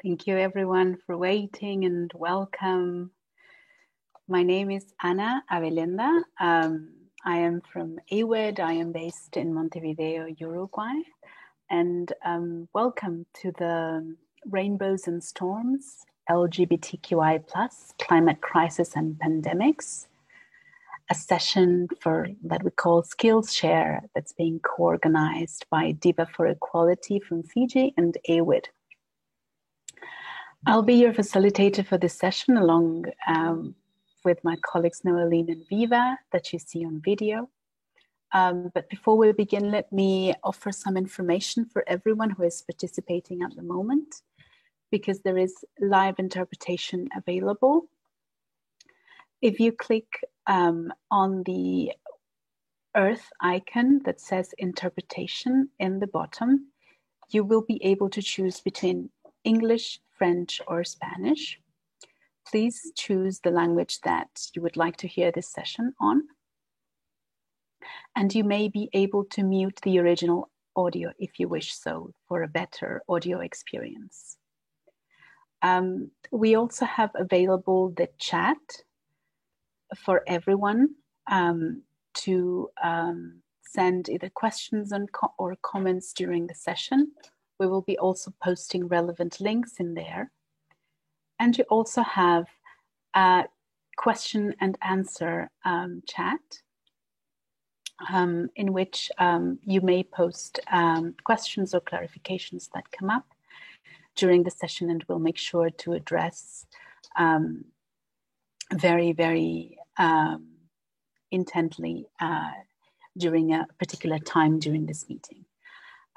Thank you everyone for waiting and welcome. My name is Ana Abelenda. I am from AWID. I am based in Montevideo, Uruguay. And welcome to the Rainbows and Storms, LGBTQI+, Climate Crisis and Pandemics, a session that we call Skills Share that's being co-organized by Diva for Equality from Fiji and AWID. I'll be your facilitator for this session along with my colleagues Noelene and Viva that you see on video. But before we begin, let me offer some information for everyone who is participating at the moment, because there is live interpretation available. If you click on the Earth icon that says interpretation in the bottom, you will be able to choose between English, French, or Spanish. Please choose the language that you would like to hear this session on. And you may be able to mute the original audio if you wish so for a better audio experience. We also have available the chat for everyone to send either questions or comments during the session. We will be also posting relevant links in there. And you also have a question and answer chat in which you may post questions or clarifications that come up during the session, and we'll make sure to address very, very intently during a particular time during this meeting.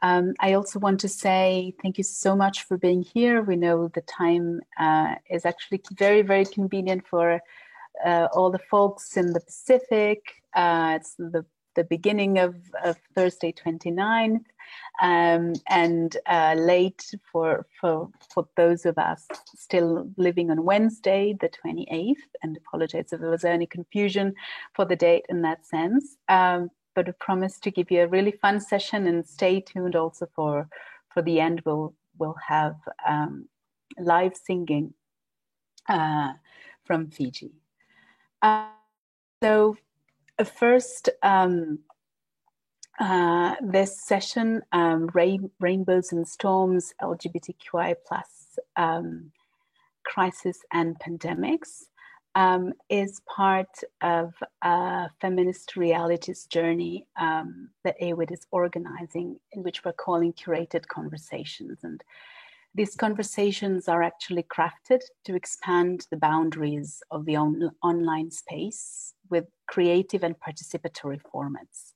I also want to say thank you so much for being here. We know the time is actually very, very convenient for all the folks in the Pacific. It's the beginning of Thursday 29th, and late for those of us still living on Wednesday the 28th, and apologize if there was any confusion for the date in that sense. But I promise to give you a really fun session, and stay tuned also for the end. We'll have live singing from Fiji. So first, this session, Rainbows and Storms, LGBTQI+, Crisis and Pandemics, is part of a feminist realities journey that AWID is organizing, in which we're calling Curated Conversations. And these conversations are actually crafted to expand the boundaries of the online space with creative and participatory formats,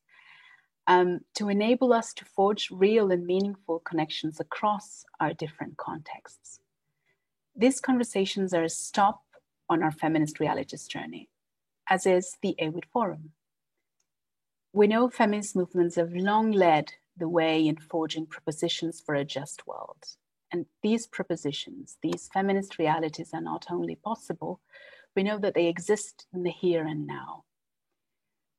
to enable us to forge real and meaningful connections across our different contexts. These conversations are a stop on our feminist realities journey, as is the AWID Forum. We know feminist movements have long led the way in forging propositions for a just world. And these propositions, these feminist realities, are not only possible, we know that they exist in the here and now.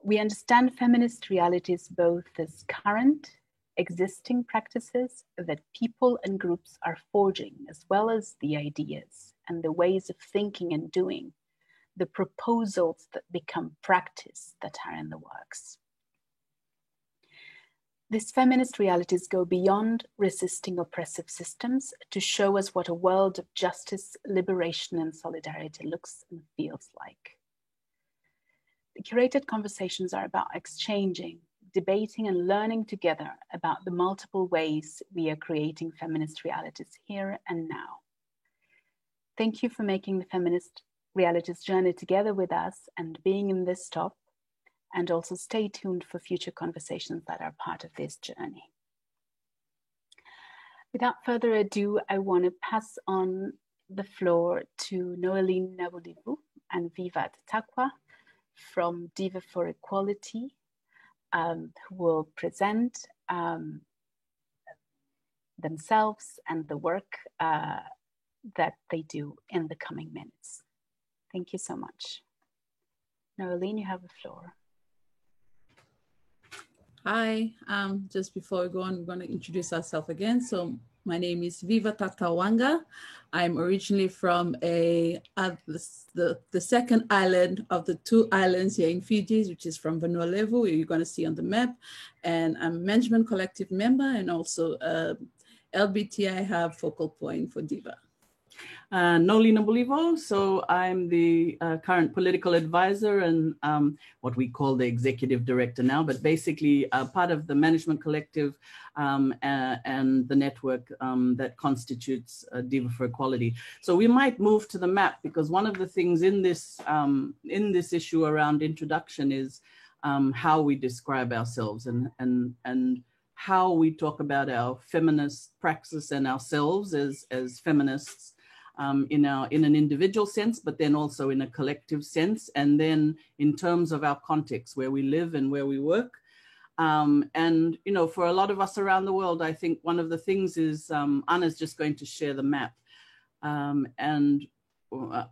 We understand feminist realities both as current, existing practices that people and groups are forging, as well as the ideas and the ways of thinking and doing, the proposals that become practice that are in the works. These feminist realities go beyond resisting oppressive systems to show us what a world of justice, liberation, and solidarity looks and feels like. The curated conversations are about exchanging debating and learning together about the multiple ways we are creating feminist realities here and now. Thank you for making the feminist realities journey together with us and being in this stop, and also stay tuned for future conversations that are part of this journey. Without further ado, I want to pass on the floor to Noelene Nabulivou and Viva Tatawaqa from Diva for Equality, who will present themselves and the work that they do in the coming minutes. Thank you so much. Noelene, you have the floor. Hi, just before we go on, we're going to introduce ourselves again. So my name is Viva Tatawaqa. I'm originally from the second island of the two islands here in Fiji, which is from Nabulivou, you're going to see on the map. And I'm a management collective member and also LBTI Hub focal point for Diva. Noelene Nabulivou. So I'm the current political advisor and what we call the executive director now, but basically part of the management collective and the network that constitutes Diva for Equality. So we might move to the map because one of the things in this issue around introduction is how we describe ourselves and how we talk about our feminist praxis and ourselves as feminists. In an individual sense, but then also in a collective sense, and then in terms of our context, where we live and where we work. And, you know, for a lot of us around the world, I think one of the things is Anna's just going to share the map. And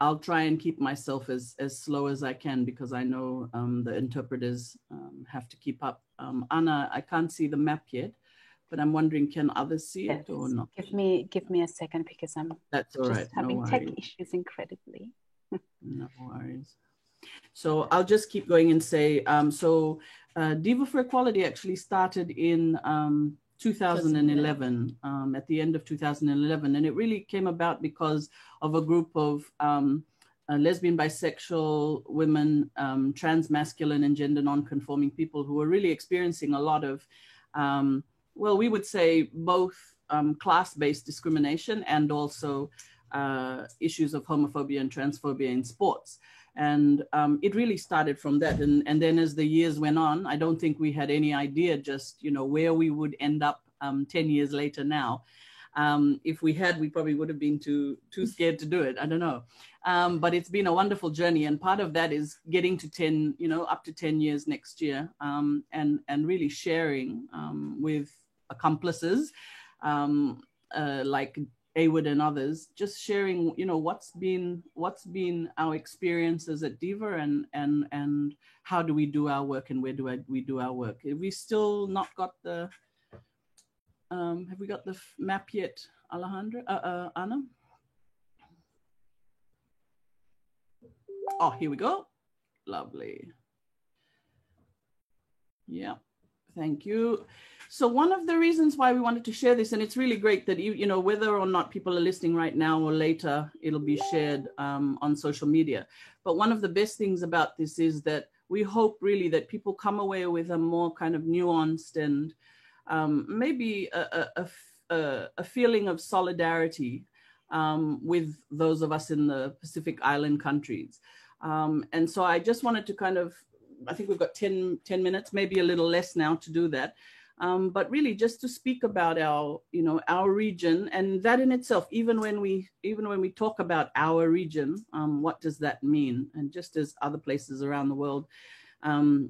I'll try and keep myself as slow as I can because I know the interpreters have to keep up. Anna, I can't see the map yet, but I'm wondering, can others see it or not? Give me a second because I'm That's all just right. having tech issues incredibly. No worries. So I'll just keep going and say, Diva for Equality actually started in 2011, at the end of 2011. And it really came about because of a group of lesbian, bisexual women, trans masculine and gender non-conforming people who were really experiencing a lot of well, we would say both class-based discrimination and also issues of homophobia and transphobia in sports. And it really started from that. And then as the years went on, I don't think we had any idea just, you know, where we would end up 10 years later now. If we had, we probably would have been too scared to do it. I don't know. But it's been a wonderful journey. And part of that is getting to 10, you know, up to 10 years next year and really sharing with accomplices like Awood and others, just sharing, you know, what's been our experiences at Diva and how do we do our work and where do we do our work. Have we still not got the, have we got the map yet, Alejandra, Anna? Oh, here we go. Lovely. Yeah, thank you. So one of the reasons why we wanted to share this, and it's really great that, you know, whether or not people are listening right now or later, it'll be shared on social media. But one of the best things about this is that we hope really that people come away with a more kind of nuanced and maybe a feeling of solidarity with those of us in the Pacific Island countries. And so I just wanted to kind of, I think we've got 10 minutes, maybe a little less now to do that. But really just to speak about our, you know, our region, and that in itself, even when we talk about our region, what does that mean? And just as other places around the world,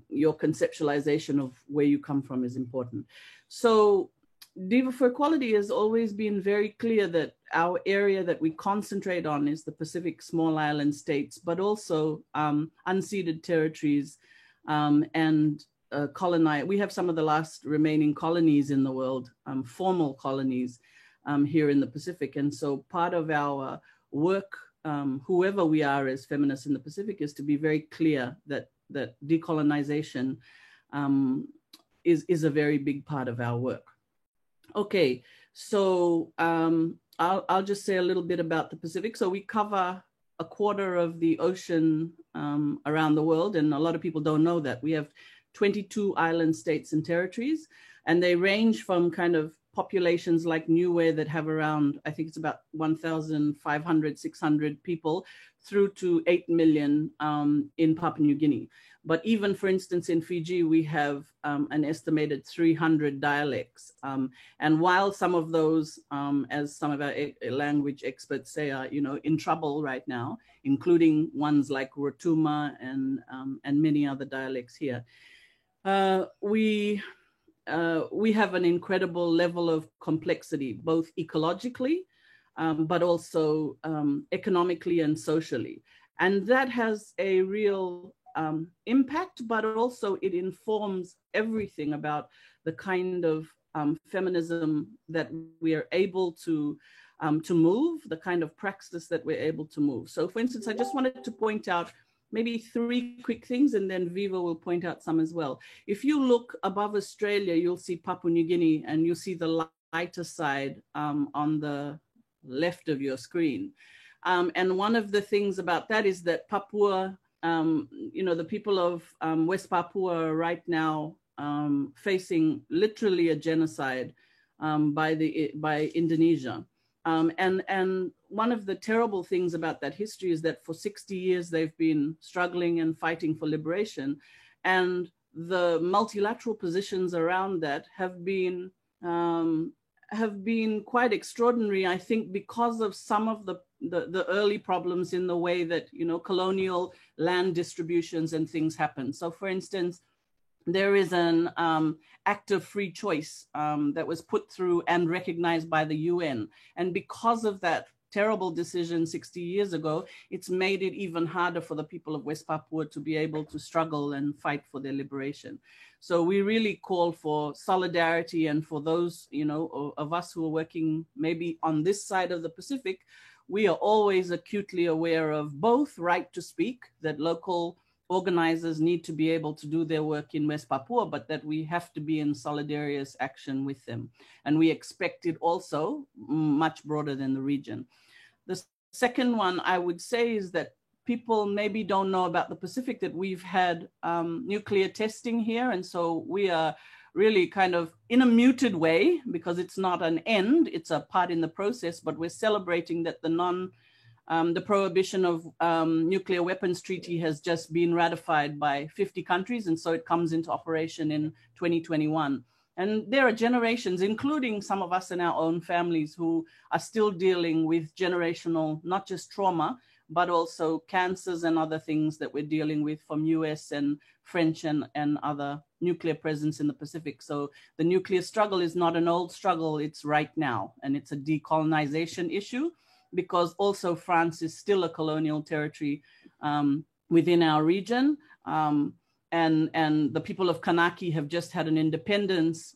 your conceptualization of where you come from is important. So Diva for Equality has always been very clear that our area that we concentrate on is the Pacific small island states, but also unceded territories and colonized. We have some of the last remaining colonies in the world, formal colonies here in the Pacific. And so part of our work, whoever we are as feminists in the Pacific, is to be very clear that decolonization is a very big part of our work. Okay, so I'll just say a little bit about the Pacific. So we cover a quarter of the ocean around the world, and a lot of people don't know that. We have 22 island states and territories. And they range from kind of populations like Niue that have around, I think it's about 1,500, 600 people, through to 8 million in Papua New Guinea. But even, for instance, in Fiji, we have an estimated 300 dialects. And while some of those, as some of our language experts say, are in trouble right now, including ones like Rotuma and many other dialects here, we have an incredible level of complexity, both ecologically, but also economically and socially. And that has a real impact, but also it informs everything about the kind of feminism that we are able to move, the kind of praxis that we're able to move. So for instance, I just wanted to point out maybe 3 quick things, and then Viva will point out some as well. If you look above Australia, you'll see Papua New Guinea, and you'll see the lighter side on the left of your screen. And one of the things about that is that Papua, the people of West Papua are right now facing literally a genocide by Indonesia. And one of the terrible things about that history is that for 60 years, they've been struggling and fighting for liberation. And the multilateral positions around that have been quite extraordinary, I think, because of some of the early problems in the way that, colonial land distributions and things happen. So for instance, there is an act of free choice that was put through and recognized by the UN. And because of that terrible decision 60 years ago, it's made it even harder for the people of West Papua to be able to struggle and fight for their liberation. So we really call for solidarity, and for those, of us who are working maybe on this side of the Pacific, we are always acutely aware of both right to speak, that local organizers need to be able to do their work in West Papua, but that we have to be in solidarious action with them. And we expect it also much broader than the region. The second one I would say is that people maybe don't know about the Pacific, that we've had nuclear testing here. And so we are really kind of in a muted way, because it's not an end, it's a part in the process, but we're celebrating that the prohibition of nuclear weapons treaty has just been ratified by 50 countries. And so it comes into operation in 2021. And there are generations, including some of us in our own families, who are still dealing with generational, not just trauma, but also cancers and other things that we're dealing with from US and French and other nuclear presence in the Pacific. So the nuclear struggle is not an old struggle, it's right now. And it's a decolonization issue, because also France is still a colonial territory within our region. And the people of Kanaki have just had an independence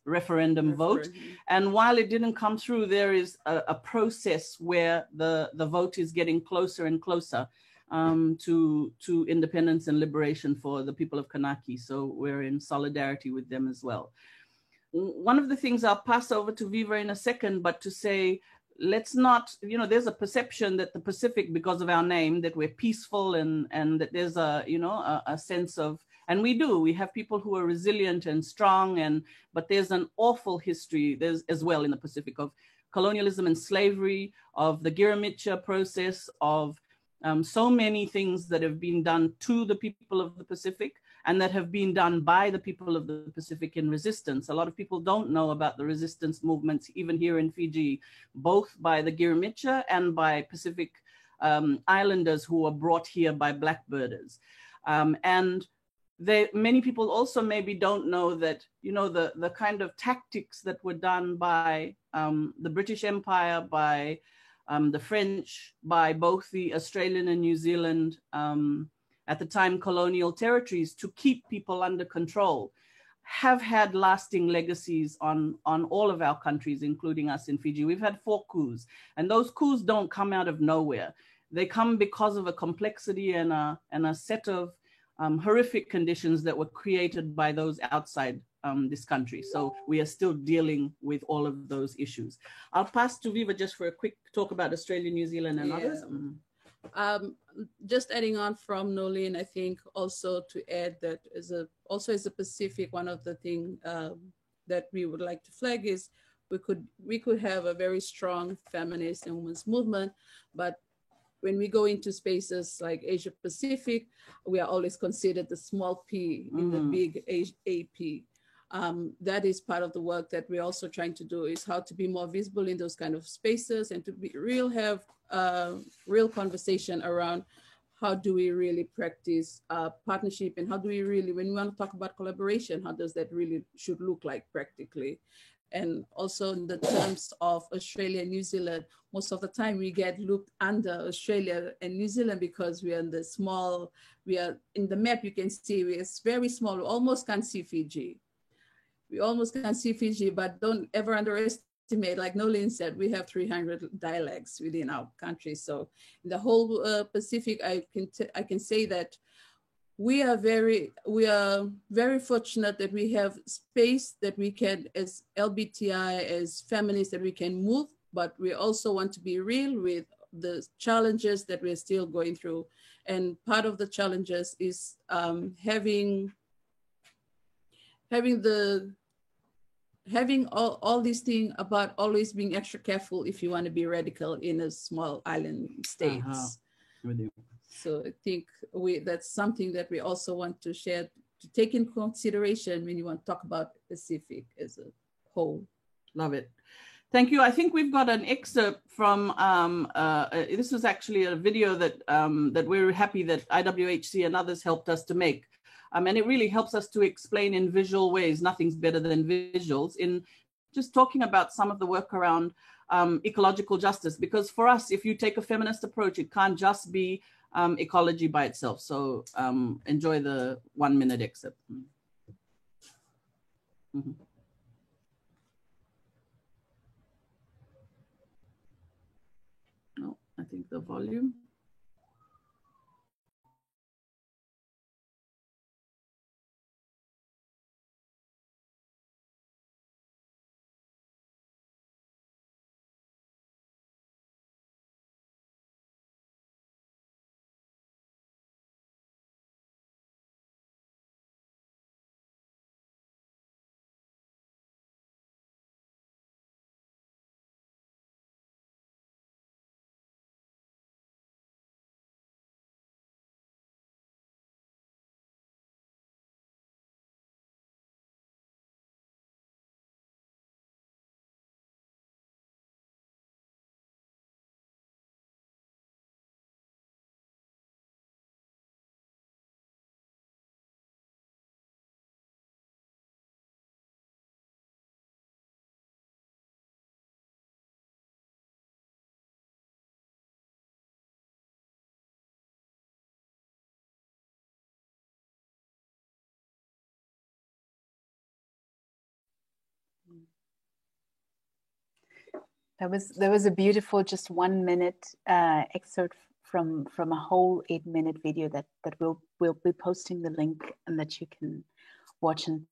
referendum vote. And while it didn't come through, there is a process where the vote is getting closer and closer to independence and liberation for the people of Kanaki. So we're in solidarity with them as well. One of the things I'll pass over to Viva in a second, but to say, let's not, there's a perception that the Pacific, because of our name, that we're peaceful and that there's a sense of, and we have people who are resilient and strong, but there's an awful history there's as well in the Pacific of colonialism and slavery, of the Giramitcha process, of so many things that have been done to the people of the Pacific, and that have been done by the people of the Pacific in resistance. A lot of people don't know about the resistance movements, even here in Fiji, both by the Giramitcha and by Pacific Islanders who were brought here by blackbirders. And many people also maybe don't know that, the kind of tactics that were done by the British Empire, by the French, by both the Australian and New Zealand at the time colonial territories to keep people under control, have had lasting legacies on all of our countries, including us in Fiji. We've had 4 coups, and those coups don't come out of nowhere. They come because of a complexity and a set of horrific conditions that were created by those outside this country. So we are still dealing with all of those issues. I'll pass to Viva just for a quick talk about Australia, New Zealand, and others. Just adding on from Noelene, I think also to add that as a Pacific, one of the things that we would like to flag is we could have a very strong feminist and women's movement, but when we go into spaces like Asia Pacific, we are always considered the small p in the big AP. That is part of the work that we're also trying to do, is how to be more visible in those kind of spaces and to have real conversation around how do we really practice partnership, and how do we really, when we want to talk about collaboration, how does that really should look like practically. And also in the terms of Australia and New Zealand, most of the time we get looked under Australia and New Zealand because we are in the map, you can see it's very small, we almost can't see Fiji. But don't ever underestimate, like Noelene said, we have 300 dialects within our country. So in the whole Pacific, I can say that we are very fortunate that we have space that we can, as LBTI, as feminists, that we can move, but we also want to be real with the challenges that we're still going through. And part of the challenges is having all these things about always being extra careful if you want to be radical in a small island states. So I think that's something that we also want to share, to take in consideration when you want to talk about Pacific as a whole. Love it. Thank you. I think we've got an excerpt from, this was actually a video that we're happy that IWHC and others helped us to make. And it really helps us to explain in visual ways. Nothing's better than visuals, in just talking about some of the work around ecological justice. Because for us, if you take a feminist approach, it can't just be ecology by itself. So enjoy the 1 minute excerpt. No, I think the volume. There was a beautiful, just 1 minute excerpt from a whole 8 minute video that we'll be posting the link and that you can watch. And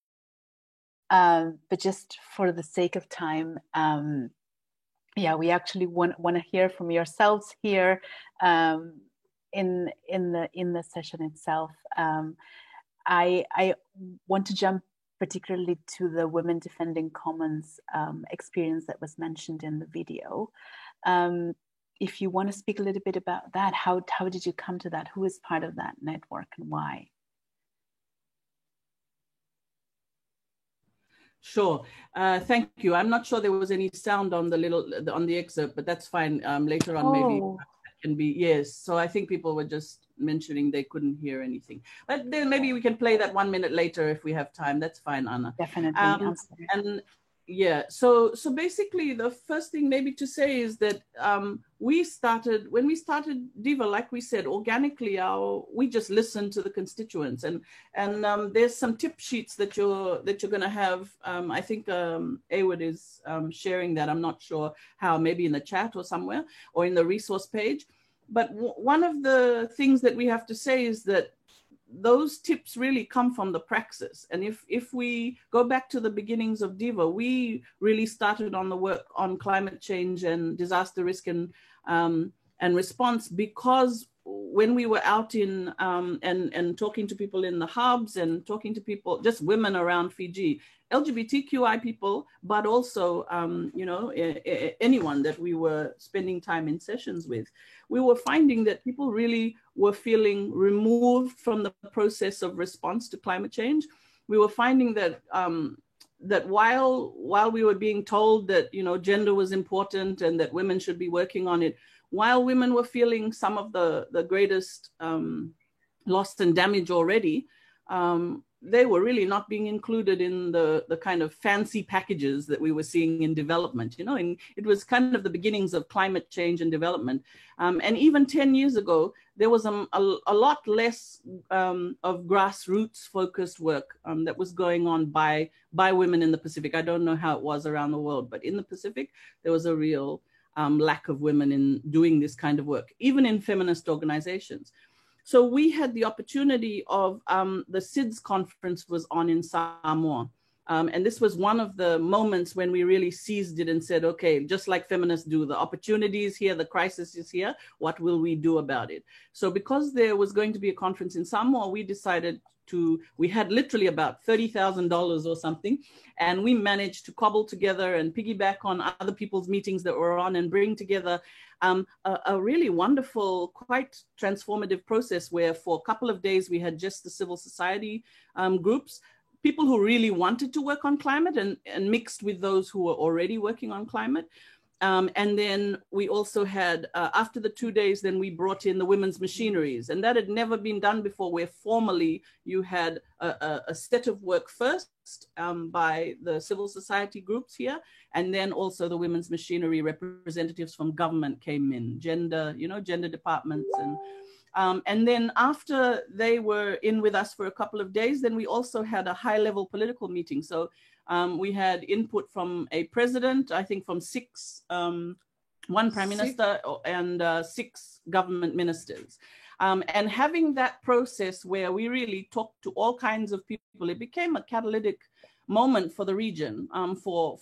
but just for the sake of time, yeah, we actually want to hear from yourselves here in the session itself. I want to jump particularly to the Women Defending Commons experience that was mentioned in the video. If you want to speak a little bit about that, how did you come to that? Who is part of that network and why? Sure. Thank you. I'm not sure there was any sound on the excerpt, but that's fine. Later on, maybe that can be, yes. So I think people were just mentioning they couldn't hear anything. But then maybe we can play that 1 minute later if we have time. That's fine, Anna. Definitely. And yeah, so basically the first thing maybe to say is that when we started Diva, like we said, organically, we just listened to the constituents, and there's some tip sheets that you're going to have. I think Awood is sharing that. I'm not sure how, maybe in the chat or somewhere, or in the resource page. But one of the things that we have to say is that those tips really come from the Praxis. And if we go back to the beginnings of Diva, we really started on the work on climate change and disaster risk and and response, because when we were out in and talking to people in the hubs and talking to people, just women around Fiji, LGBTQI people, but also, you know, anyone that we were spending time in sessions with, we were finding that people really were feeling removed from the process of response to climate change. We were finding that that while we were being told that, you know, gender was important and that women should be working on it, while women were feeling some of the greatest loss and damage already, they were really not being included in the kind of fancy packages that we were seeing in development, you know, and it was kind of the beginnings of climate change and development. And even 10 years ago, there was a lot less of grassroots focused work that was going on by women in the Pacific. I don't know how it was around the world, but in the Pacific, there was a real lack of women in doing this kind of work, even in feminist organizations. So we had the opportunity of, the SIDS conference was on in Samoa. And this was one of the moments when we really seized it and said, okay, just like feminists do, the opportunity is here, the crisis is here, what will we do about it? So because there was going to be a conference in Samoa, we decided we had literally about $30,000 or something, and we managed to cobble together and piggyback on other people's meetings that were on and bring together a really wonderful, quite transformative process where for a couple of days we had just the civil society groups, people who really wanted to work on climate and mixed with those who were already working on climate. And then we also had, after the 2 days, then we brought in the women's machineries, and that had never been done before, where formally you had a set of work first by the civil society groups here, and then also the women's machinery representatives from government came in, gender departments. And then after they were in with us for a couple of days, then we also had a high-level political meeting. So we had input from a president, I think from one prime minister and 6 government ministers. And having that process where we really talked to all kinds of people, it became a catalytic moment for the region, for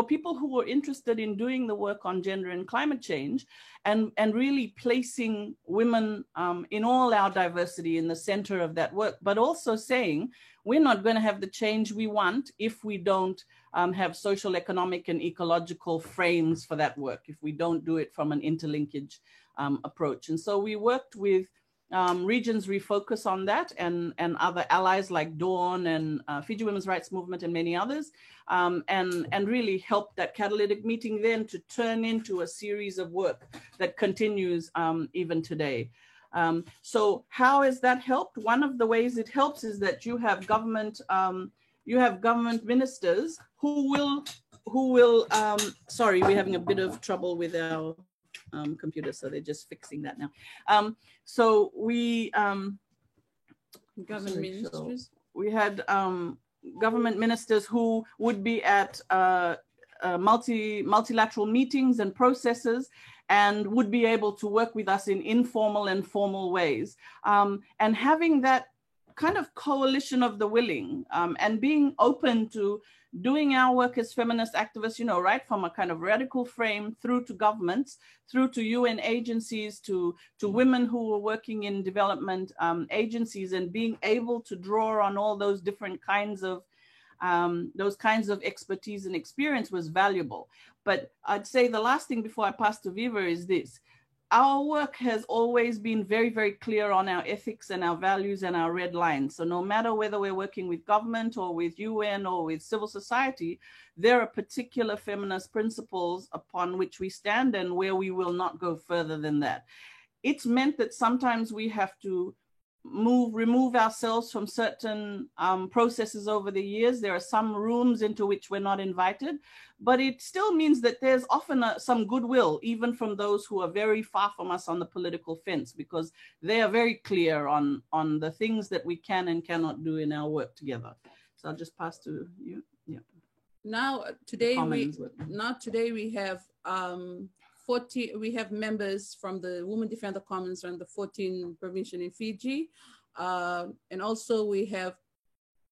people who were interested in doing the work on gender and climate change, and really placing women in all our diversity in the center of that work, but also saying, we're not going to have the change we want if we don't have social, economic, and ecological frames for that work, if we don't do it from an interlinkage approach. And so we worked with Regions Refocus on that, and other allies like Dawn and Fiji Women's Rights Movement and many others, and really helped that catalytic meeting then to turn into a series of work that continues even today. So how has that helped? One of the ways it helps is that you have government ministers who will sorry, we're having a bit of trouble with our computer, so they're just fixing that now. So we government ministers. We had government ministers who would be at multilateral meetings and processes, and would be able to work with us in informal and formal ways. And having that kind of coalition of the willing, and being open to doing our work as feminist activists, you know, right from a kind of radical frame through to governments, through to UN agencies, to women who were working in development agencies, and being able to draw on all those different kinds of expertise and experience was valuable. But I'd say the last thing before I pass to Viva is this. Our work has always been very, very clear on our ethics and our values and our red lines. So no matter whether we're working with government or with UN or with civil society, there are particular feminist principles upon which we stand and where we will not go further than that. It's meant that sometimes we have to remove ourselves from certain processes over the years. There are some rooms into which we're not invited, but it still means that there's often some goodwill, even from those who are very far from us on the political fence, because they are very clear on the things that we can and cannot do in our work together. So I'll just pass to you. Yeah. Now today we have 40, we have members from the Women Defend the Commons and the 14 provincial in Fiji. And also we have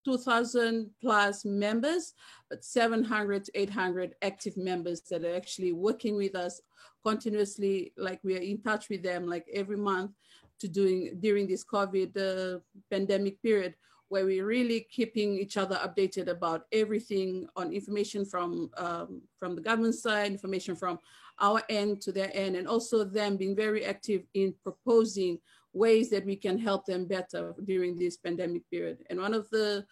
2,000 plus members, but 700 to 800 active members that are actually working with us continuously. Like we are in touch with them like every month during this COVID pandemic period, where we're really keeping each other updated about everything on information from the government side, information from our end to their end, and also them being very active in proposing ways that we can help them better during this pandemic period. And one of the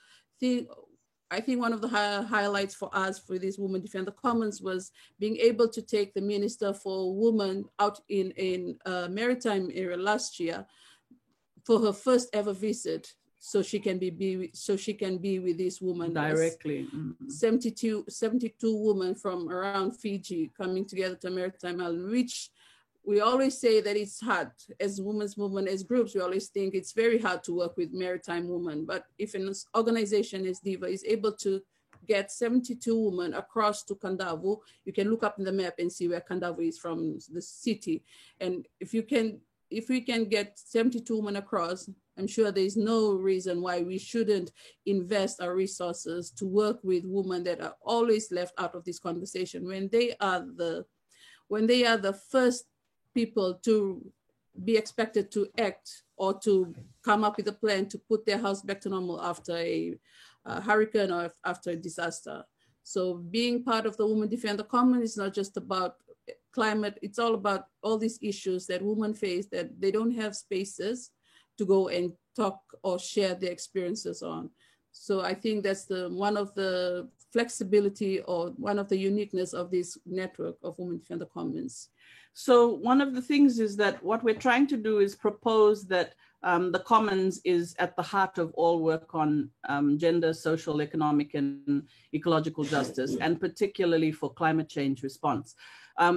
highlights for us for this Women Defend the Commons was being able to take the Minister for Women out in Maritime area last year for her first ever visit, so she can be with this woman directly. 72 women from around Fiji coming together to Maritime Island, which we always say that it's hard as women's movement, as groups. We always think it's very hard to work with maritime women. But if an organization as Diva is able to get 72 women across to Kandavo, you can look up in the map and see where Kandavo is from the city. And if we can get 72 women across, I'm sure there's no reason why we shouldn't invest our resources to work with women that are always left out of this conversation when they are the first people to be expected to act or to come up with a plan to put their house back to normal after a hurricane or after a disaster. So being part of the Women Defend the Commons is not just about climate, it's all about all these issues that women face that they don't have spaces to go and talk or share their experiences on. So I think that's one of the flexibility or one of the uniqueness of this network of Women Defend the Commons. So one of the things is that what we're trying to do is propose that the Commons is at the heart of all work on gender, social, economic, and ecological justice, and particularly for climate change response.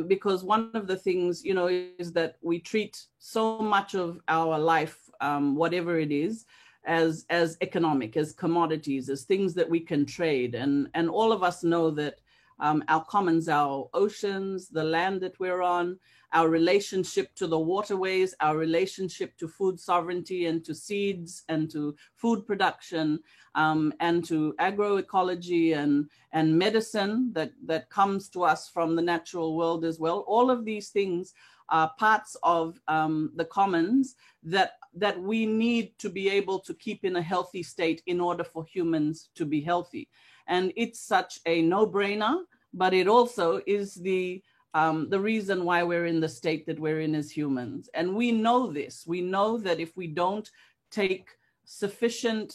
Because one of the things, is that we treat so much of our life, whatever it is, as economic, as commodities, as things that we can trade. And all of us know that our commons, our oceans, the land that we're on, our relationship to the waterways, our relationship to food sovereignty and to seeds and to food production, and to agroecology and medicine that comes to us from the natural world as well. All of these things are parts of the commons that we need to be able to keep in a healthy state in order for humans to be healthy. And it's such a no-brainer, but it also is the reason why we're in the state that we're in as humans. And we know this. We know that if we don't take sufficient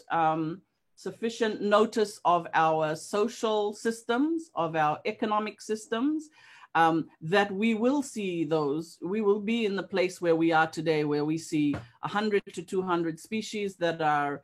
notice of our social systems, of our economic systems, that we will be in the place where we are today, where we see 100 to 200 species that are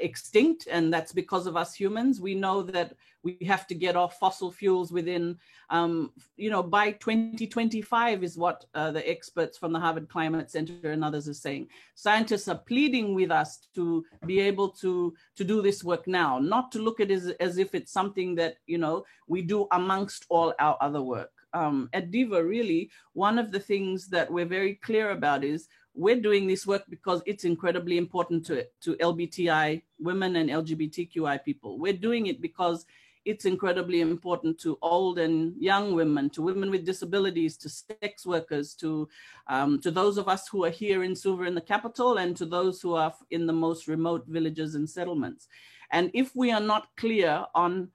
extinct, and that's because of us humans. We know that we have to get off fossil fuels within, by 2025 is what the experts from the Harvard Climate Center and others are saying. Scientists are pleading with us to be able to do this work now, not to look at it as if it's something that, we do amongst all our other work. At Diva, really, one of the things that we're very clear about is we're doing this work because it's incredibly important to LGBTI women and LGBTQI people. We're doing it because it's incredibly important to old and young women, to women with disabilities, to sex workers, to those of us who are here in Suva in the capital, and to those who are in the most remote villages and settlements. And if we are not clear on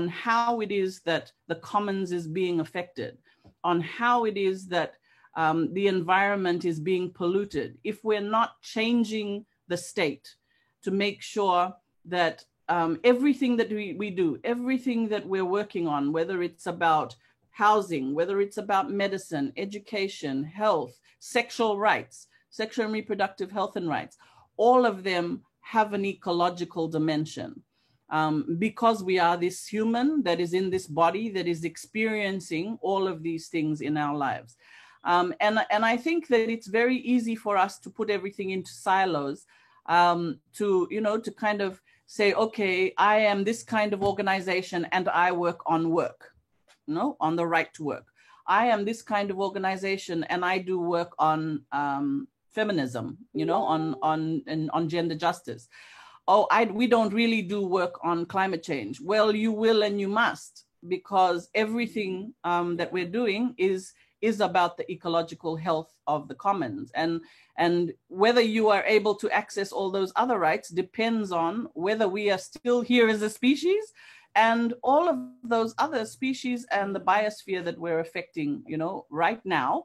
how it is that the commons is being affected, on how it is that the environment is being polluted, if we're not changing the state to make sure that everything that we do, everything that we're working on, whether it's about housing, whether it's about medicine, education, health, sexual rights, sexual and reproductive health and rights, all of them have an ecological dimension. Because we are this human that is in this body that is experiencing all of these things in our lives. And I think that it's very easy for us to put everything into silos, to kind of say, okay, I am this kind of organization and I work on work, on the right to work. I am this kind of organization and I do work on feminism, on gender justice. oh, we don't really do work on climate change. Well, you will and you must, because everything that we're doing is about the ecological health of the commons. And whether you are able to access all those other rights depends on whether we are still here as a species, and all of those other species and the biosphere that we're affecting, you know, right now,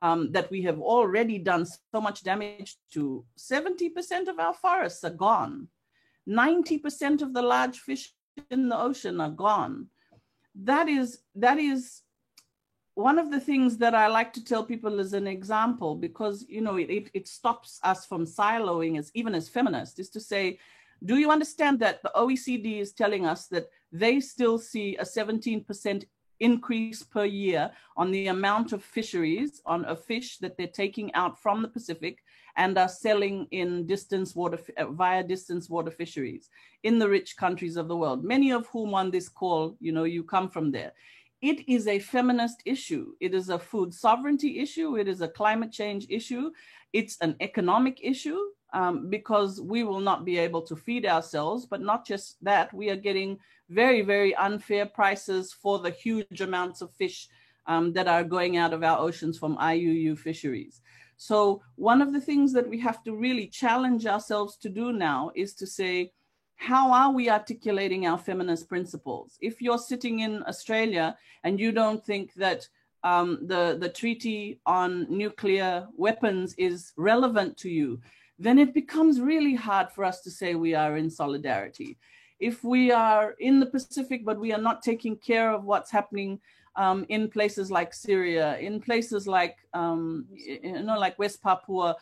that we have already done so much damage to. 70% of our forests are gone. 90% of the large fish in the ocean are gone. That is one of the things that I like to tell people as an example, because, you know, it stops us from siloing even as feminists, is to say, do you understand that the OECD is telling us that they still see a 17% increase per year on the amount of fisheries, on a fish that they're taking out from the Pacific and are selling in distance water, via distance water fisheries in the rich countries of the world, many of whom on this call, you know, you come from there. It is a feminist issue. It is a food sovereignty issue. It is a climate change issue. It's an economic issue, because we will not be able to feed ourselves. But not just that, we are getting very, very unfair prices for the huge amounts of fish that are going out of our oceans from IUU fisheries. So one of the things that we have to really challenge ourselves to do now is to say, how are we articulating our feminist principles? If you're sitting in Australia and you don't think that the treaty on nuclear weapons is relevant to you, then it becomes really hard for us to say we are in solidarity. If we are in the Pacific, but we are not taking care of what's happening in places like Syria, in places like, like West Papua,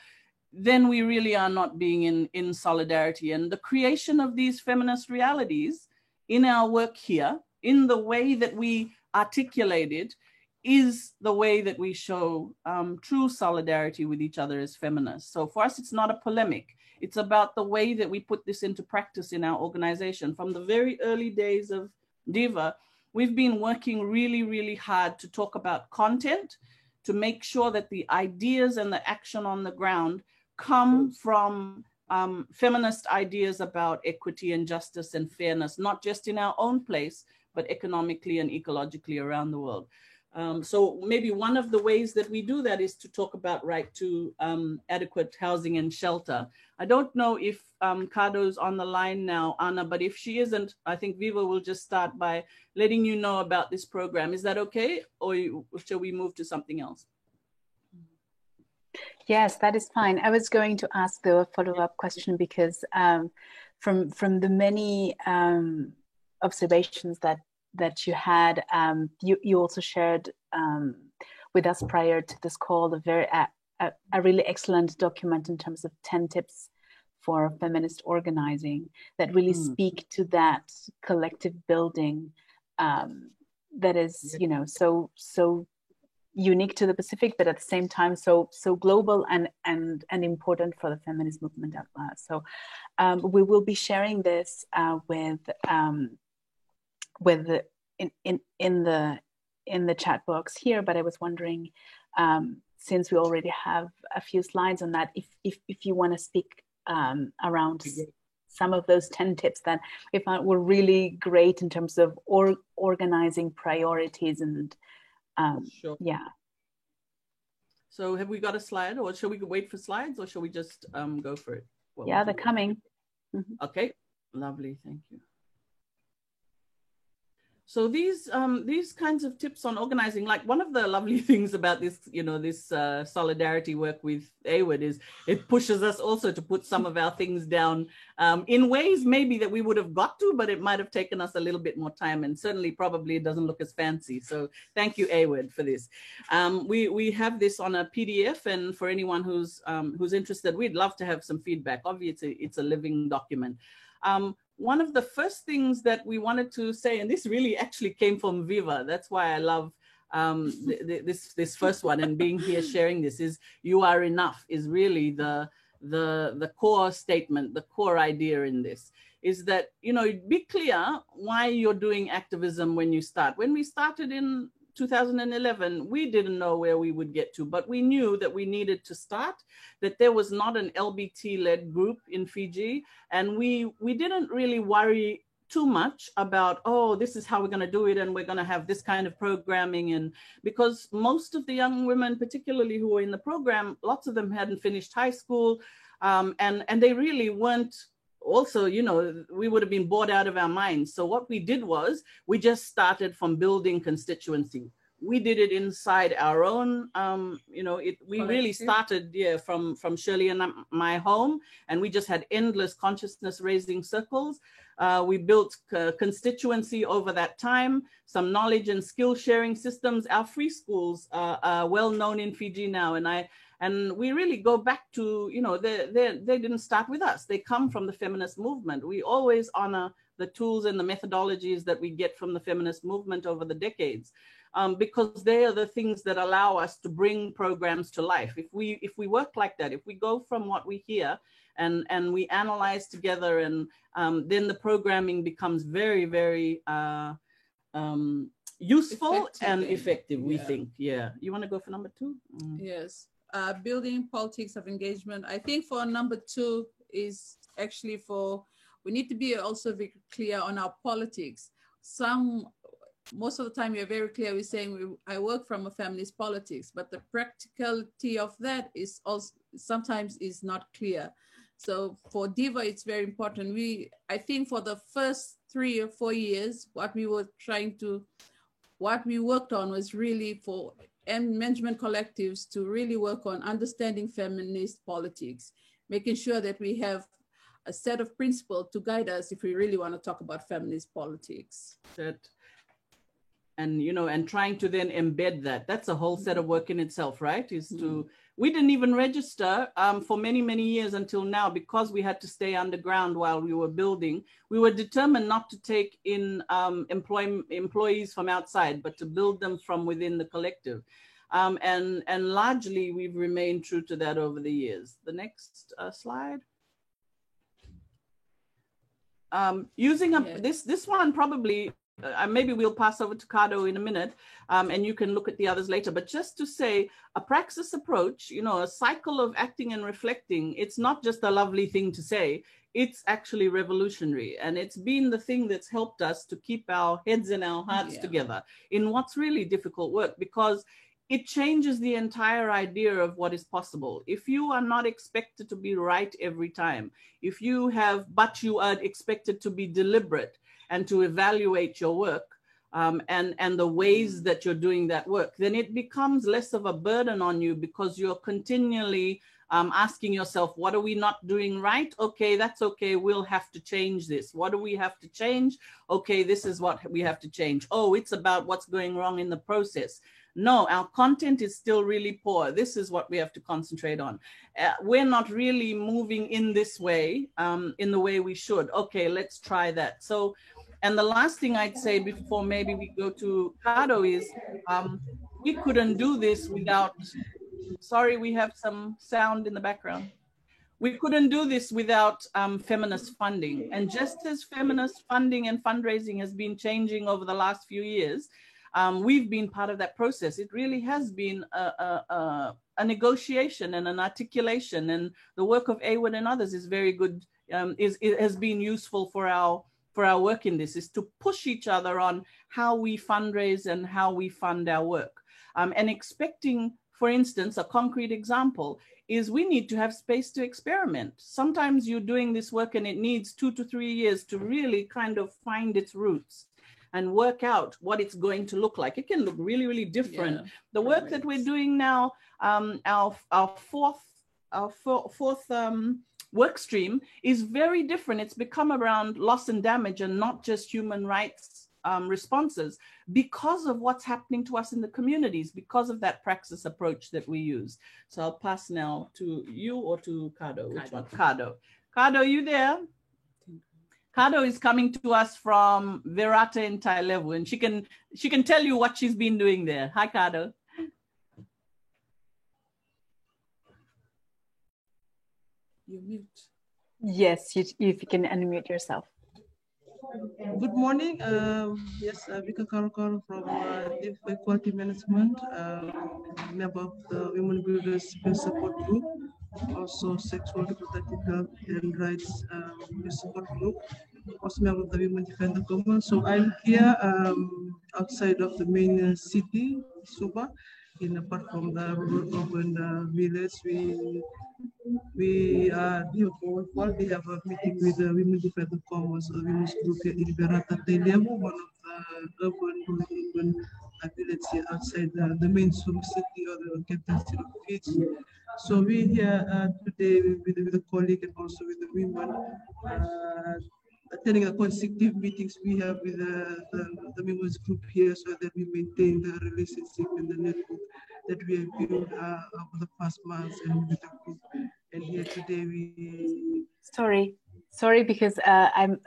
then we really are not being in solidarity. And the creation of these feminist realities in our work here, in the way that we articulate it, is the way that we show true solidarity with each other as feminists. So for us, it's not a polemic. It's about the way that we put this into practice in our organization. From the very early days of Diva, we've been working really, really hard to talk about content, to make sure that the ideas and the action on the ground come from feminist ideas about equity and justice and fairness, not just in our own place, but economically and ecologically around the world. So maybe one of the ways that we do that is to talk about right to adequate housing and shelter. I don't know if Cardone's on the line now, Anna, but if she isn't, I think Viva will just start by letting you know about this program. Is that okay? Or shall we move to something else? Yes, that is fine. I was going to ask the follow-up question because from the many observations that you had, you also shared with us prior to this call a really excellent document in terms of 10 tips for feminist organizing that really speak to that collective building that is, you know, so unique to the Pacific, but at the same time so global and important for the feminist movement at large. So we will be sharing this in the chat box here. But I was wondering, since we already have a few slides on that, if you want to speak around some of those 10 tips that we found were really great in terms of organizing priorities and sure. Yeah. So have we got a slide, or shall we wait for slides, or shall we just go for it? Yeah, they're coming. Okay, lovely, thank you. So these kinds of tips on organizing, like one of the lovely things about this, you know, this solidarity work with AWID is it pushes us also to put some of our things down in ways maybe that we would have got to, but it might have taken us a little bit more time, and certainly probably it doesn't look as fancy. So thank you, AWID, for this. We have this on a PDF, and for anyone who's interested, we'd love to have some feedback. Obviously, it's a living document. One of the first things that we wanted to say, and this really actually came from Viva, that's why I love this first one, and being here sharing this, is you are enough is really the core statement, the core idea in this, is that, you know, be clear why you're doing activism when you start. When we started in 2011, we didn't know where we would get to, but we knew that we needed to start, that there was not an LBT-led group in Fiji. And we didn't really worry too much about, oh, this is how we're going to do it, and we're going to have this kind of programming. And because most of the young women, particularly who were in the program, lots of them hadn't finished high school, and they really weren't. Also, you know, we would have been bored out of our minds. So what we did was we just started from building constituency. We did it inside our own, you know, we really started from Shirley and my home, and we just had endless consciousness raising circles. We built constituency over that time, some knowledge and skill sharing systems. Our free schools are well known in Fiji now, and we really go back to, you know, they didn't start with us. They come from the feminist movement. We always honor the tools and the methodologies that we get from the feminist movement over the decades, because they are the things that allow us to bring programs to life. If we work like that, if we go from what we hear and we analyze together, and then the programming becomes very, very useful and effective, we think. Yeah. You want to go for number 2? Yes. Building politics of engagement. I think for number 2 is actually we need to be also very clear on our politics. Most of the time you're very clear with saying I work from a feminist politics, but the practicality of that is also sometimes is not clear. So for Diva, it's very important. I think for the first 3 or 4 years, what we worked on was really for management collectives to really work on understanding feminist politics, making sure that we have a set of principles to guide us if we really want to talk about feminist politics. And, you know, and trying to then embed that. That's a whole set of work in itself, right? We didn't even register for many, many years until now, because we had to stay underground while we were building. We were determined not to take in employees from outside, but to build them from within the collective. And largely we've remained true to that over the years. The next slide. Using this one probably, maybe we'll pass over to Cardone in a minute, and you can look at the others later. But just to say, a praxis approach, you know, a cycle of acting and reflecting, it's not just a lovely thing to say, it's actually revolutionary. And it's been the thing that's helped us to keep our heads and our hearts together in what's really difficult work, because it changes the entire idea of what is possible. If you are not expected to be right every time, but you are expected to be deliberate and to evaluate your work, and the ways that you're doing that work, then it becomes less of a burden on you, because you're continually asking yourself, what are we not doing right? Okay, that's okay. We'll have to change this. What do we have to change? Okay, this is what we have to change. Oh, it's about what's going wrong in the process. No, our content is still really poor. This is what we have to concentrate on. We're not really moving in this way, in the way we should. Okay, let's try that. So, and the last thing I'd say before maybe we go to Cardone is, we couldn't do this without, sorry, we have some sound in the background. We couldn't do this without feminist funding. And just as feminist funding and fundraising has been changing over the last few years, we've been part of that process. It really has been a negotiation and an articulation, and the work of AWID and others is very good. It has been useful for our work in this, is to push each other on how we fundraise and how we fund our work. And expecting, for instance, a concrete example is we need to have space to experiment. Sometimes you're doing this work and it needs 2 to 3 years to really kind of find its roots and work out what it's going to look like. It can look really, really different. Yeah, the work that we're doing now, our fourth work stream is very different. It's become around loss and damage and not just human rights responses, because of what's happening to us in the communities, because of that praxis approach that we use. So I'll pass now to you or to Cardone. Which one? Cardone. Cardone, you there? Cardone is coming to us from Verata in Nabulivou, and she can tell you what she's been doing there. Hi, Cardone. You're mute. Yes, if you can unmute yourself. Good morning. Yes, Vika Karkar from Diva Equality Management, member of the Women Builders Peer Support Group, also Sexual Reproductive Health and Rights Peer Support Group, also member of the Women Defender Commons. So I'm here outside of the main city, Suba, apart from the urban village. We have a meeting with the Women Defender Commons, a women's group here in Berata Telemo, one of the urban villages here outside the main city or the capital city of Fiji. So we here today with a colleague and also with the women attending the consecutive meetings we have with the women's group here so that we maintain the relationship and the network that we have built over the past months and with the group. And here today we... Sorry, because I'm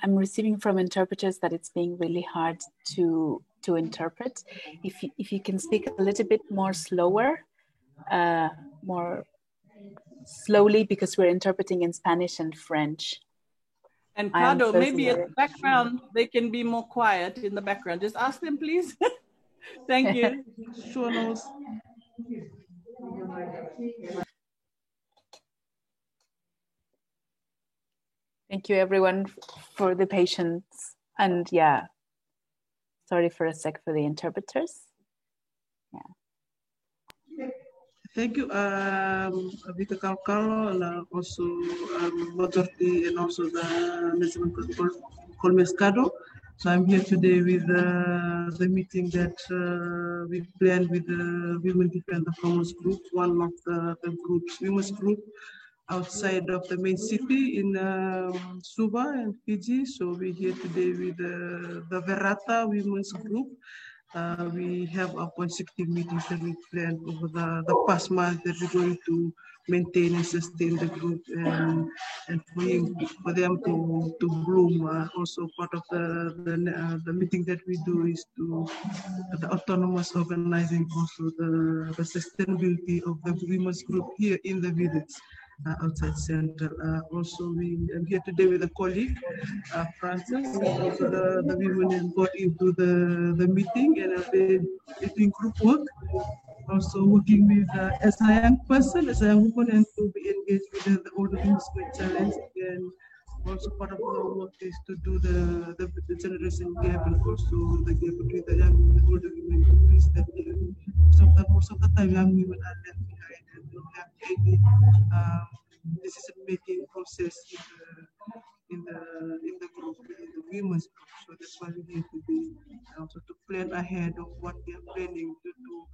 receiving from interpreters that it's being really hard to interpret. If you can speak a little bit more slower, more slowly, because we're interpreting in Spanish and French. And Cardone, maybe in the background, they can be more quiet in the background. Just ask them, please. Thank you. Sure. Thank you, everyone, for the patience. And yeah, sorry for a sec for the interpreters. Yeah. Thank you, Vika Kalkalo, and also majority and also the National Cardone. So I'm here today with the meeting that we planned with the Women Defender Commons group, one of the groups, women's group outside of the main city in Suba and Fiji. So we're here today with the Verata Women's Group. We have a consecutive meetings that we planned over the past month that we're going to maintain and sustain the group and for them to bloom. Also part of the meeting that we do is to the autonomous organizing, also the sustainability of the women's group here in the village. Outside Central. Also, I'm here today with a colleague, Praxis, and also the women have got into the meeting and they're doing group work. Also working with as a young person, as a young woman, and to be engaged with the older women's challenge. And also part of our work is to do the generation gap and also the gap between the young and the older women. Increase that most of the time young women are left behind and don't have any decision-making process in the group, in the women's group. So that's why we need to be also to plan ahead of what we are planning to do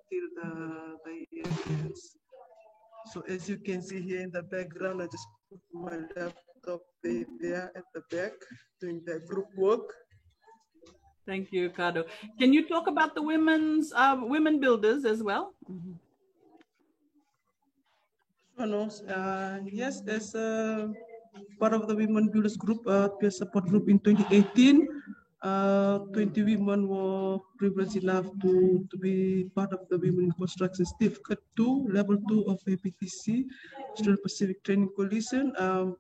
till the year ends. So as you can see here in the background, I just put my laptop there at the back doing the group work. Thank you, Cardone. Can you talk about the women builders as well? Mm-hmm. Yes, as part of the Women Builders Group, peer support group in 2018, 20 women were privileged enough to be part of the Women in Construction Certificate 2, Level 2 of APTC, Australian Pacific Training Coalition.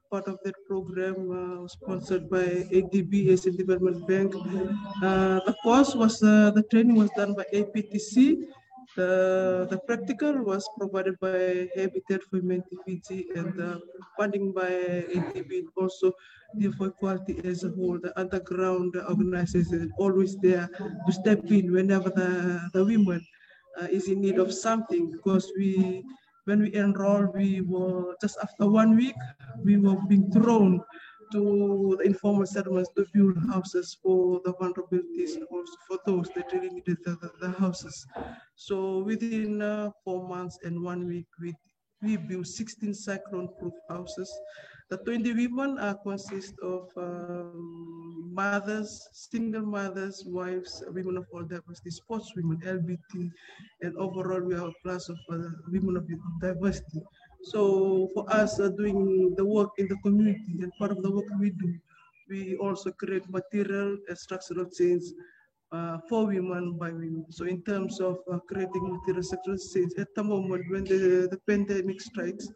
Part of that program sponsored by ADB, Asian Development Bank. The course was, the training was done by APTC. The practical was provided by Habitat for Humanity Fiji and the funding by ADB, also for equality as a whole. The underground organization always there to step in whenever the women is in need of something, because when we enrolled, we were just after 1 week, we were being thrown to the informal settlements to build houses for the vulnerabilities and also for those that really needed the houses. So within 4 months and 1 week, we built 16 cyclone-proof houses. The 20 women consist of mothers, single mothers, wives, women of all diversity, sports women, LGBT, and overall we are a class of women of diversity. So for us doing the work in the community and part of the work we do, we also create material and structural change for women by women. So in terms of creating material structural change, at the moment when the pandemic strikes,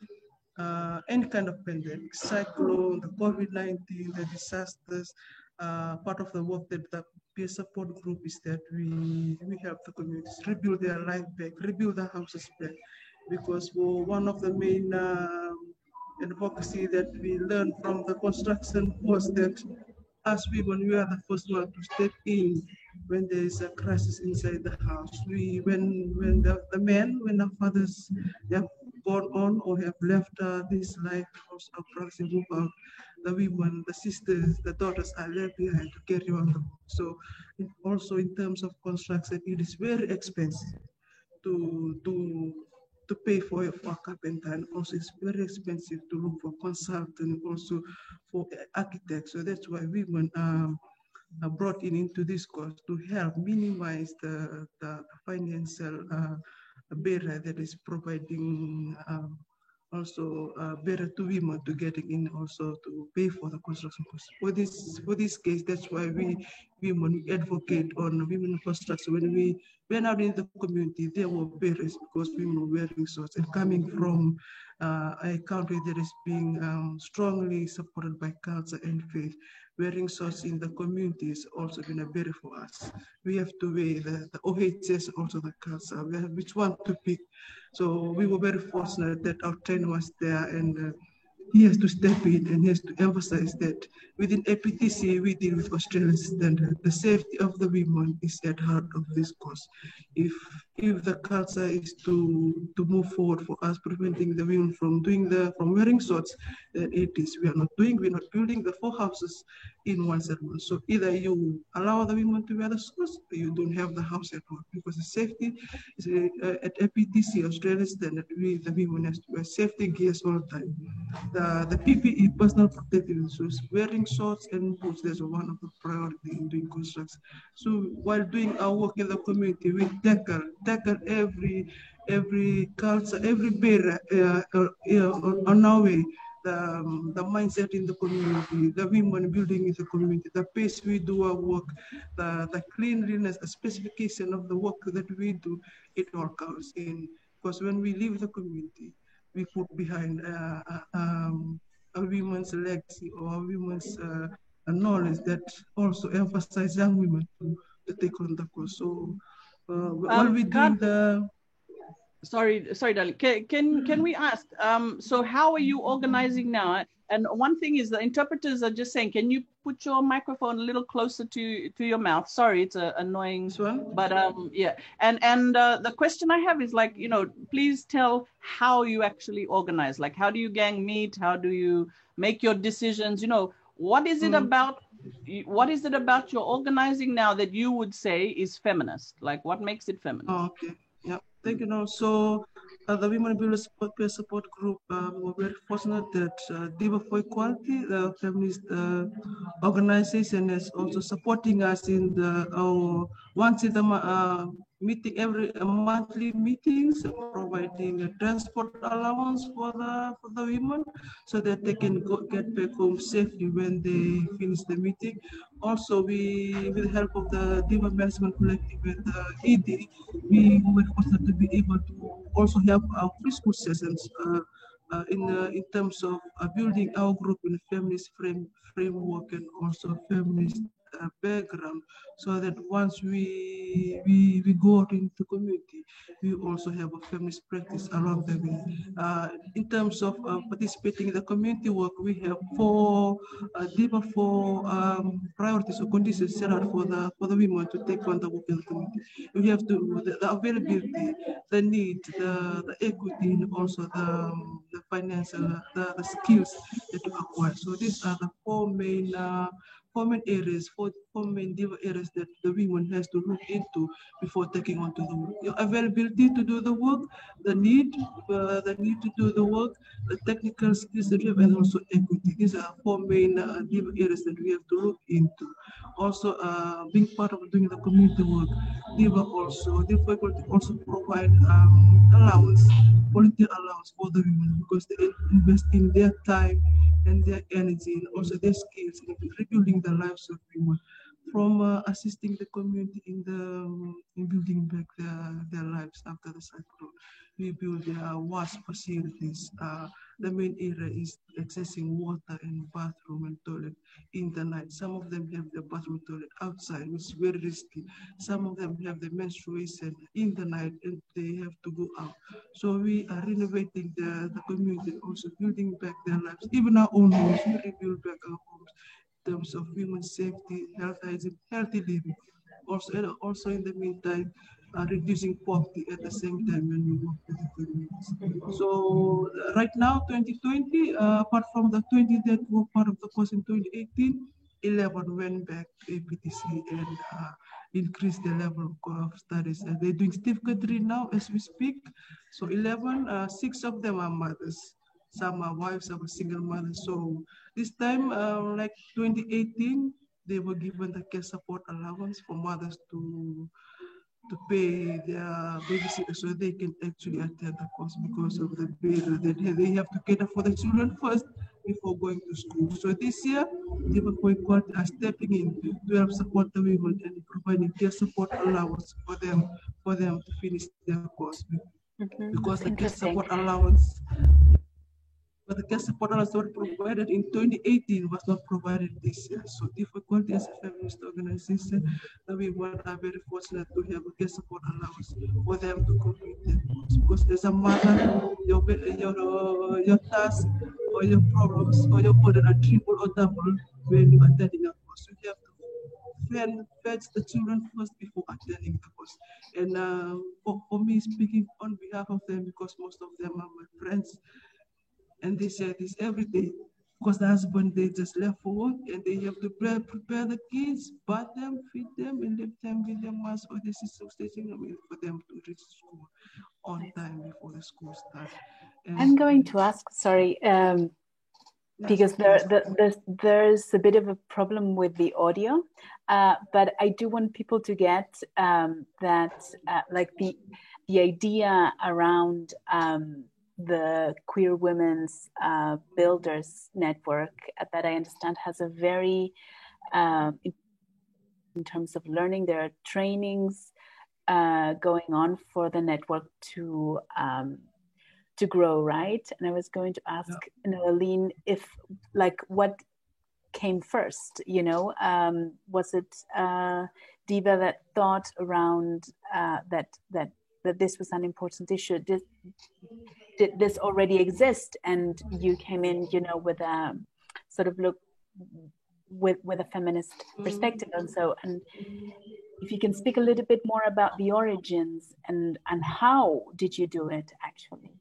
any kind of pandemic, cyclone, the COVID-19, the disasters. Part of the work that the peer support group is that we help the communities rebuild their life back, rebuild the houses back, because for one of the main advocacy that we learned from the construction was that as women, we are the first one to step in when there is a crisis inside the house. When the men, when our fathers have gone on or have left this life, because of Praxis move out, the women, the sisters, the daughters are left behind to carry on the work. So also in terms of construction, it is very expensive to pay for a carpenter, and also it's very expensive to look for consultant, also for architects. So that's why women are brought into this course to help minimize the financial barrier that is providing also better to women to getting in, also to pay for the construction costs. For this case, that's why women advocate on women construction. When we went out in the community, there were barriers because women were wearing shorts and coming from a country that is being strongly supported by culture and faith. Wearing shorts in the community has also been a barrier for us. We have to weigh the OHS, also the culture, which one to pick. So we were very fortunate that our trainer was there, and he has to step in and he has to emphasize that within APTC, we deal with Australian standard. The safety of the women is at heart of this course. If the culture is to move forward for us, preventing the women from wearing shorts, then it is. We're not building the 4 houses in one settlement. So either you allow the women to wear the shorts, or you don't have the house at all, because the safety is at APTC, Australian standard. The women have to wear safety gears all the time. The PPE, personal protective shoes, wearing shorts and boots, that's one of the priority in doing construction. So while doing our work in the community, we tackle every culture, every barrier on our way. The mindset in the community, the women building in the community, the pace we do our work, the cleanliness, the specification of the work that we do, it all comes in. Because when we leave the community, we put behind a women's legacy or a women's knowledge that also emphasize young women to take on the course. So while we do the... Sorry, darling. Can we ask? So how are you organizing now? And one thing is the interpreters are just saying, can you put your microphone a little closer to your mouth? Sorry, it's annoying. Sure. But yeah. And the question I have is, like, please tell how you actually organize. Like, how do you gang meet? How do you make your decisions? What is it about? What is it about your organizing now that you would say is feminist? Like, what makes it feminist? Oh, okay. Yeah. Thank you. So the Women Builders Peer Support Group, we're very fortunate that Diva for Equality, the feminist organization, is also supporting us in our once in the meeting, every monthly meetings, providing a transport allowance for the women so that they can get back home safely when they finish the meeting. Also, with the help of the Diva Management Collective and the ED, we were fortunate to be able to also help our preschool sessions in terms of building our group in a feminist framework and also feminist background, so that once we go out into the community, we also have a feminist practice along the way. In terms of participating in the community work, we have four priorities or conditions set out for the women to take on the work in the community. We have to the availability, the need, the equity, and also the financial, the skills that you acquire. So these are the four main areas, four main Diva areas that the women has to look into before taking on to the work. Your availability to do the work, the need to do the work, the technical skills that you have, and also equity. These are four main Diva areas that we have to look into. Also, being part of doing the community work, Diva also provide allowance, volunteer allowance for the women, because they invest in their time and their energy and also their skills in rebuilding the lives of women, from assisting the community in building back their lives after the cyclone. rebuild their wash facilities. The main area is accessing water and bathroom and toilet in the night. Some of them have the bathroom and toilet outside, which is very risky. Some of them have the menstruation in the night and they have to go out. So we are renovating the community, also building back their lives. Even our own homes, we rebuild back our homes in terms of human safety, health hygiene, healthy living. Also in the meantime, reducing poverty at the same time when we work with the communities. So right now, 2020, apart from the 20 that were part of the course in 2018, 11 went back to APTC and increased the level of studies. And they're doing certificate 3 now as we speak. So 11, 6 of them are mothers. Some are wives, some are single mothers. So this time, like 2018, they were given the care support allowance for mothers to pay their babysitter so they can actually attend the course because of the barrier that they have to cater for the children first before going to school. So this year, Diva for Equality are stepping in to help support the women and providing care support allowance for them to finish their course. Because the care support allowance but the care support allowance that were provided in 2018 was not provided this year. So Diva Equality as a feminist organization, we are very fortunate to have a care support allowance for them to complete their course. Because there's a matter, your task or your problems or your burden are triple or double when you are attending a course. So you have to fetch the children first before attending the course. And for me, speaking on behalf of them, because most of them are my friends, and they say this every day because the husband, they just left for work and they have to prepare the kids, bath them, feed them, and leave them with their mask or the system station for them to reach school on time before the school starts. I'm going to ask, sorry, because there's a bit of a problem with the audio, but I do want people to get that, like the idea around the Queer Women's Builders Network that I understand has a very, in terms of learning, there are trainings going on for the network to grow, right? And I was going to ask Noelene if, like, what came first, you know? Was it Diva that thought around that this was an important issue? Did this already exist and you came in, you know, with a sort of look with a feminist perspective? And so, and if you can speak a little bit more about the origins and how did you do it actually?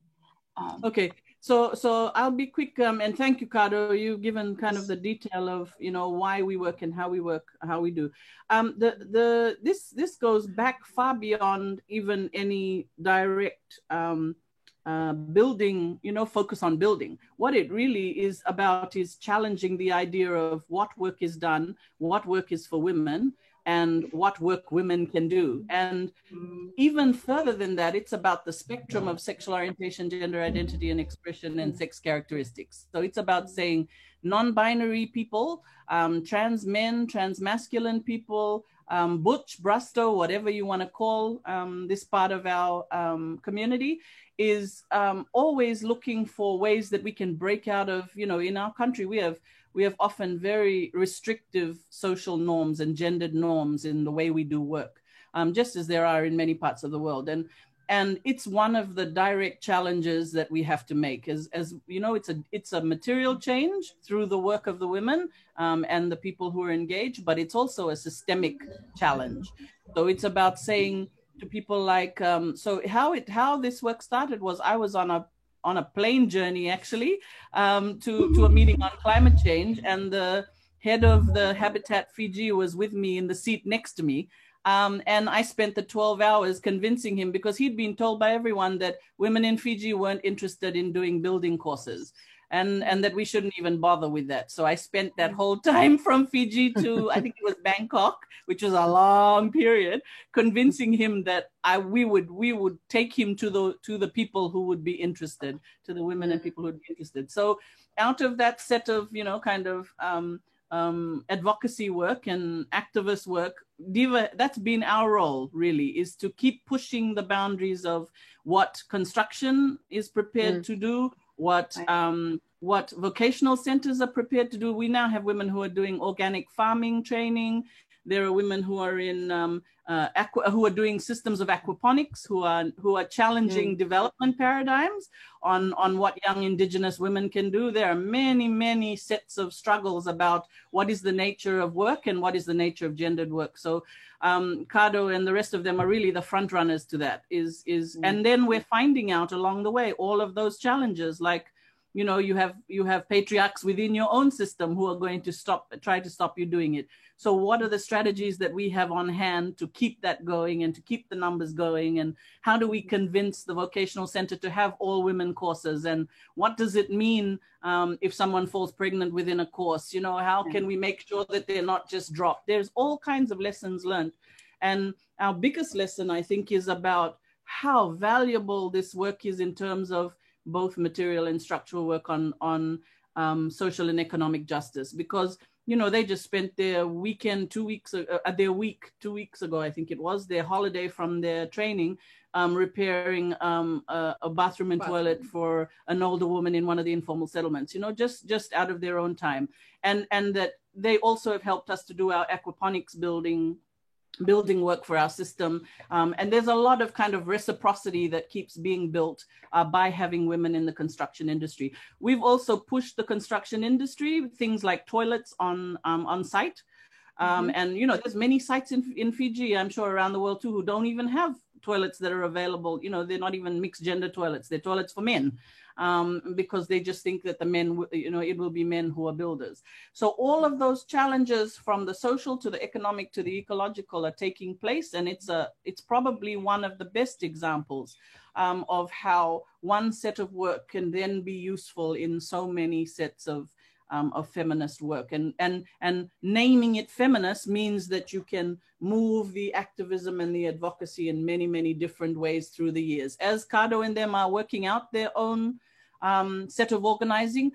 Okay, so I'll be quick, and thank you, Cardone. You've given kind of the detail of, you know, why we work and how we work, how we do. This goes back far beyond even any direct building, you know, focus on building. What it really is about is challenging the idea of what work is done, what work is for women, and what work women can do. And even further than that, it's about the spectrum of sexual orientation, gender identity and expression, and sex characteristics. So it's about saying non-binary people, trans men, trans masculine people, butch, brusto, whatever you want to call this part of our community, is always looking for ways that we can break out of, you know, in our country, we have often very restrictive social norms and gendered norms in the way we do work, just as there are in many parts of the world. And it's one of the direct challenges that we have to make. As you know, it's a material change through the work of the women and the people who are engaged, but it's also a systemic challenge. So it's about saying to people like, so how this work started was I was on a plane journey actually to a meeting on climate change, and the head of the Habitat Fiji was with me in the seat next to me. And I spent the 12 hours convincing him, because he'd been told by everyone that women in Fiji weren't interested in doing building courses, and that we shouldn't even bother with that. So I spent that whole time from Fiji to, I think it was Bangkok, which was a long period, convincing him that we would take him to the people who would be interested, to the women and people who would be interested. So out of that set of, you know, kind of advocacy work and activist work, Diva, that's been our role really, is to keep pushing the boundaries of what construction is prepared to do, what vocational centers are prepared to do. We now have women who are doing organic farming training. There are women who are in who are doing systems of aquaponics, who are challenging development paradigms on what young Indigenous women can do. There are many, many sets of struggles about what is the nature of work and what is the nature of gendered work. So Cardone and the rest of them are really the front runners to that. And then we're finding out along the way all of those challenges, like, you know, you have patriarchs within your own system who are going to try to stop you doing it. So what are the strategies that we have on hand to keep that going and to keep the numbers going? And how do we convince the vocational center to have all women courses? And what does it mean if someone falls pregnant within a course? You know, how can we make sure that they're not just dropped? There's all kinds of lessons learned. And our biggest lesson, I think, is about how valuable this work is in terms of both material and structural work on social and economic justice, because, you know, they just spent their weekend 2 weeks, their week 2 weeks ago, I think it was, their holiday from their training, repairing a bathroom and toilet for an older woman in one of the informal settlements, you know, just out of their own time. And that they also have helped us to do our aquaponics building work for our system. And there's a lot of kind of reciprocity that keeps being built by having women in the construction industry. We've also pushed the construction industry, things like toilets on site. And, you know, there's many sites in Fiji, I'm sure around the world too, who don't even have toilets that are available. You know, they're not even mixed gender toilets. They're toilets for men. Because they just think that the men, you know, it will be men who are builders. So all of those challenges, from the social to the economic to the ecological, are taking place. And it's probably one of the best examples of how one set of work can then be useful in so many sets of feminist work. And naming it feminist means that you can move the activism and the advocacy in many, many different ways through the years. As Cardone and them are working out their own set of organizing,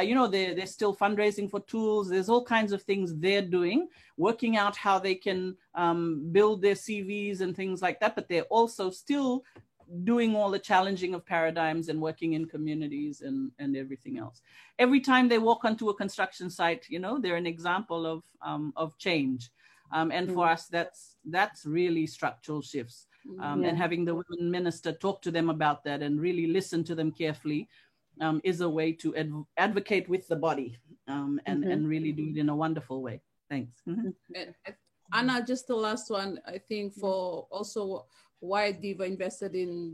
you know, they're still fundraising for tools. There's all kinds of things they're doing, working out how they can build their CVs and things like that, but they're also still doing all the challenging of paradigms and working in communities and everything else. Every time they walk onto a construction site, you know, they're an example of change. And for us, that's really structural shifts. And having the women minister talk to them about that and really listen to them carefully is a way to advocate with the body and really do it in a wonderful way. Thanks. Anna, just the last one, I think, for also why Diva invested in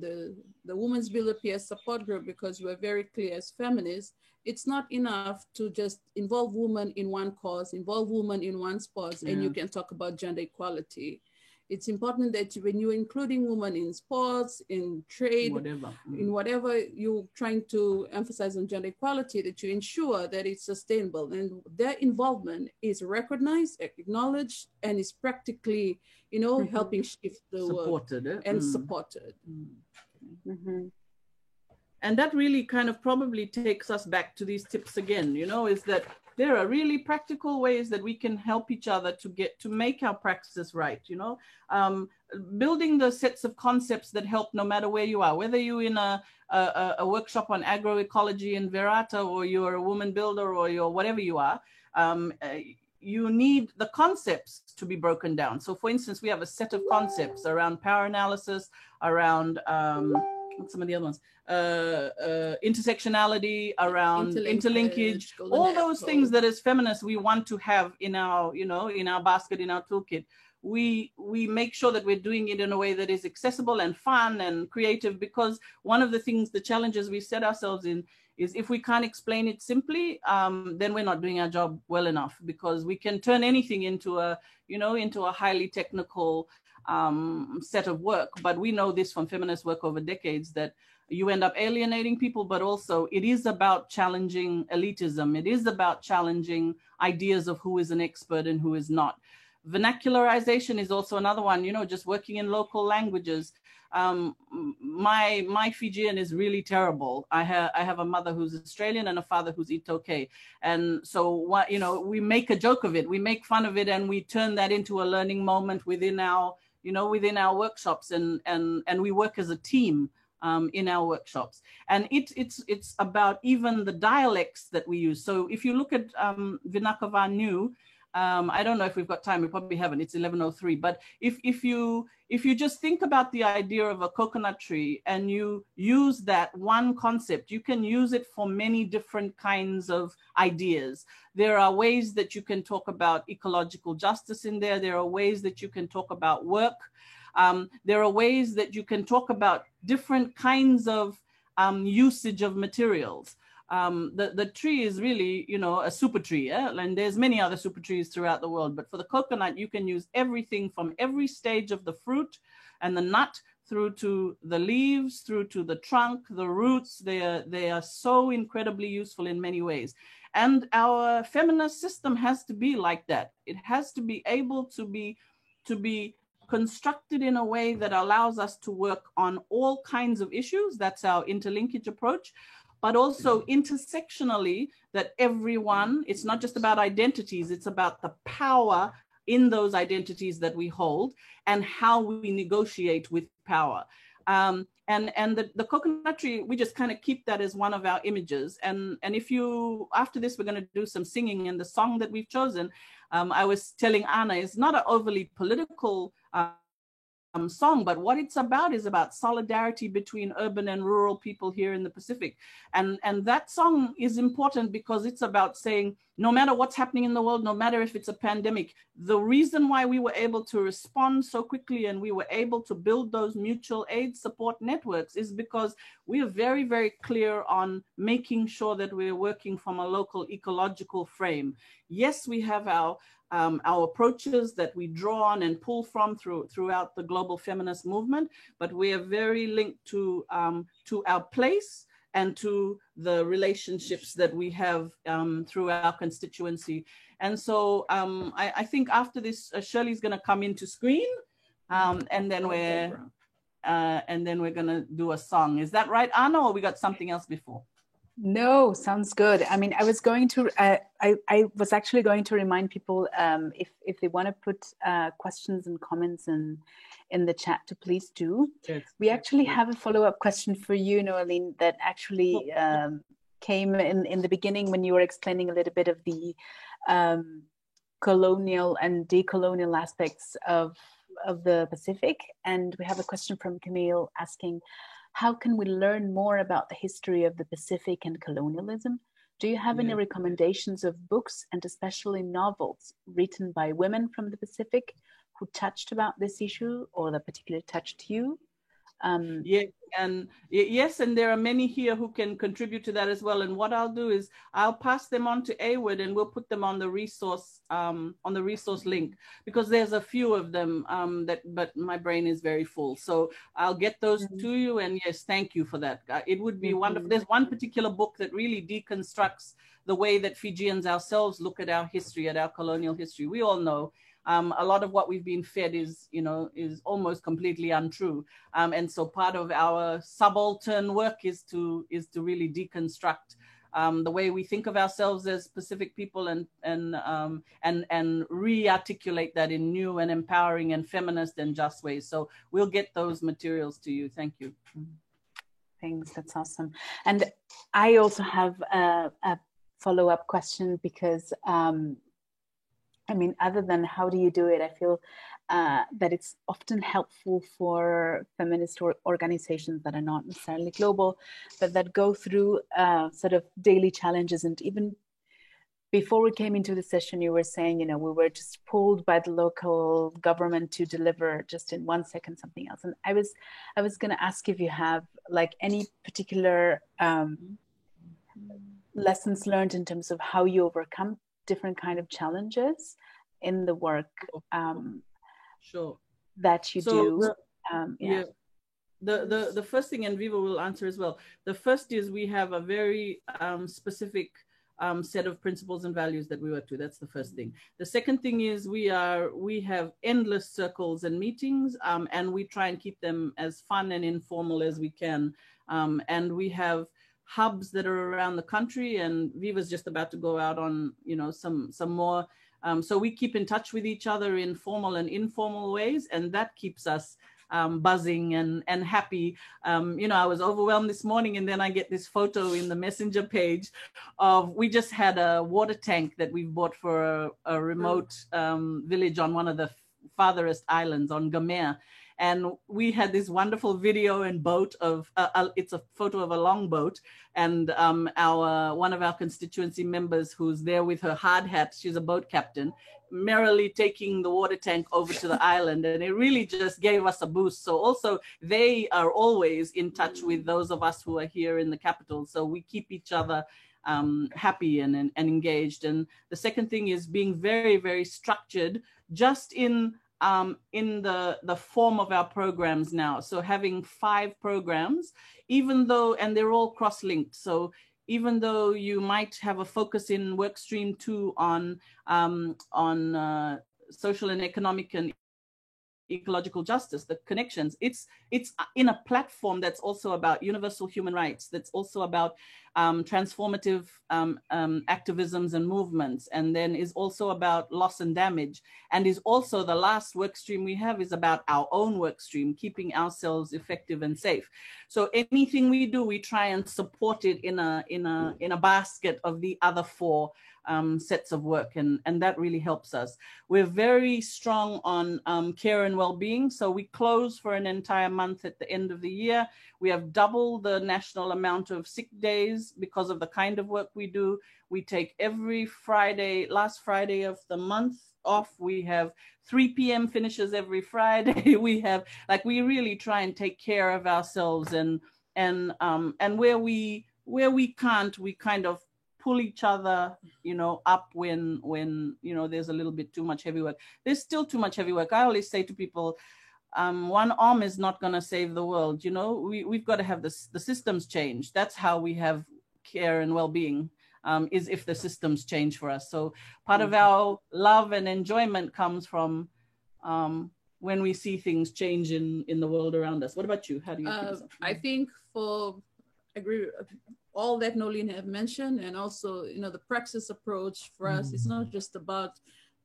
the Women's Builder PS support group, because we're very clear as feminists, it's not enough to just involve women in one cause, involve women in one sport, and you can talk about gender equality. It's important that when you're including women in sports, in trade, in whatever you're trying to emphasize on gender equality, that you ensure that it's sustainable and their involvement is recognized, acknowledged, and is practically, you know, helping shift the work and supported. And that really kind of probably takes us back to these tips again, you know, is that there are really practical ways that we can help each other to make our practices right, you know, building the sets of concepts that help no matter where you are, whether you're in a workshop on agroecology in Verata, or you're a woman builder, or you're whatever you are, you need the concepts to be broken down. So for instance, we have a set of concepts around power analysis, around what's some of the other ones? Intersectionality, around interlinkage, all those things that as feminists we want to have in our, you know, in our basket, in our toolkit. We make sure that we're doing it in a way that is accessible and fun and creative, because one of the things, the challenges we set ourselves in is if we can't explain it simply, then we're not doing our job well enough, because we can turn anything into a, you know, into a highly technical set of work. But we know this from feminist work over decades, that you end up alienating people, but also it is about challenging elitism. It is about challenging ideas of who is an expert and who is not. Vernacularization is also another one, you know, just working in local languages. My Fijian is really terrible. I have a mother who's Australian and a father who's Itoke. And so what, you know, we make a joke of it, we make fun of it, and we turn that into a learning moment within our, you know, within our workshops, and we work as a team in our workshops. And it's about even the dialects that we use. So if you look at Vinakava New, I don't know if we've got time, we probably haven't, it's 11:03, but if you just think about the idea of a coconut tree and you use that one concept, you can use it for many different kinds of ideas. There are ways that you can talk about ecological justice in there. There are ways that you can talk about work. There are ways that you can talk about different kinds of usage of materials. The tree is really, you know, a super tree, and there's many other super trees throughout the world, but for the coconut, you can use everything from every stage of the fruit and the nut through to the leaves, through to the trunk, the roots. They are so incredibly useful in many ways. And our feminist system has to be like that. It has to be able to be constructed in a way that allows us to work on all kinds of issues. That's our interlinkage approach, but also intersectionally, that everyone, it's not just about identities, it's about the power in those identities that we hold and how we negotiate with power. And the coconut tree, we just kind of keep that as one of our images. And if you, after this, we're going to do some singing, and the song that we've chosen, I was telling Anna, is not an overly political song, but what it's about is about solidarity between urban and rural people here in the Pacific. And that song is important because it's about saying, no matter what's happening in the world, no matter if it's a pandemic, the reason why we were able to respond so quickly and we were able to build those mutual aid support networks is because we are very, very clear on making sure that we're working from a local ecological frame. Yes, we have our approaches that we draw on and pull from throughout the global feminist movement, but we are very linked to our place and to the relationships that we have through our constituency. And so I think after this, Shirley's going to come into screen, and then we're going to do a song. Is that right, Anna, or we got something else before? No, sounds good. I mean, I was actually going to remind people if they want to put questions and comments in the chat to please do. Yes. We actually have a follow-up question for you, Noelene, that actually came in the beginning when you were explaining a little bit of the colonial and decolonial aspects of the Pacific. And we have a question from Camille asking, how can we learn more about the history of the Pacific and colonialism? Do you have any recommendations of books, and especially novels, written by women from the Pacific who touched about this issue or that particularly touched you? Yes, and there are many here who can contribute to that as well. And what I'll do is I'll pass them on to Awood, and we'll put them on the resource link, because there's a few of them but my brain is very full. So I'll get those to you. And yes, thank you for that. It would be wonderful. There's one particular book that really deconstructs the way that Fijians ourselves look at our history, at our colonial history. We all know a lot of what we've been fed is almost completely untrue. And so part of our subaltern work is to really deconstruct the way we think of ourselves as Pacific people and re-articulate that in new and empowering and feminist and just ways. So we'll get those materials to you. Thank you. Thanks, that's awesome. And I also have a follow-up question because I mean, other than how do you do it, I feel that it's often helpful for feminist organizations that are not necessarily global, but that go through sort of daily challenges. And even before we came into the session, you were saying, we were just pulled by the local government to deliver just in 1 second something else. And I was going to ask if you have like any particular lessons learned in terms of how you overcome different kind of challenges in the work sure. that you do. The first thing, and Viva will answer as well. The first is we have a very specific set of principles and values that we work to. That's the first thing. The second thing is we have endless circles and meetings, and we try and keep them as fun and informal as we can. And we have hubs that are around the country, and Viva's just about to go out on, you know, some more. So we keep in touch with each other in formal and informal ways, and that keeps us buzzing and happy. You know, I was overwhelmed this morning, and then I get this photo in the messenger page of, we just had a water tank that we've bought for a remote village on one of the farthest islands on Gamea. And we had this wonderful video and boat of, it's a photo of a longboat, and one of our constituency members who's there with her hard hat, she's a boat captain, merrily taking the water tank over to the island. And it really just gave us a boost. So also they are always in touch with those of us who are here in the capital. So we keep each other happy and engaged. And the second thing is being very, very structured just in the form of our programs now. So having 5 programs, even though, and they're all cross-linked. So even though you might have a focus in work stream 2 on social and economic and ecological justice, the connections, it's in a platform that's also about universal human rights, that's also about transformative activisms and movements, and then is also about loss and damage, and is also the last work stream we have is about our own work stream, keeping ourselves effective and safe. So anything we do, we try and support it in a basket of the other 4 sets of work, and that really helps us. We're very strong on care and well-being, so we close for an entire month at the end of the year. We have double the national amount of sick days because of the kind of work we do. We take every Friday, last Friday of the month off. We have 3 p.m. finishes every Friday. We have, like, we really try and take care of ourselves, and where we can't, we kind of pull each other, you know, up when you know there's a little bit too much heavy work. There's still too much heavy work. I always say to people, one arm is not going to save the world. You know, we've got to have the systems change. That's how we have care and well-being, is if the systems change for us. So part of our love and enjoyment comes from when we see things change in the world around us. What about you? How do you feel? I think I agree with all that Noelene have mentioned, and also, you know, the Praxis approach for us, it's not just about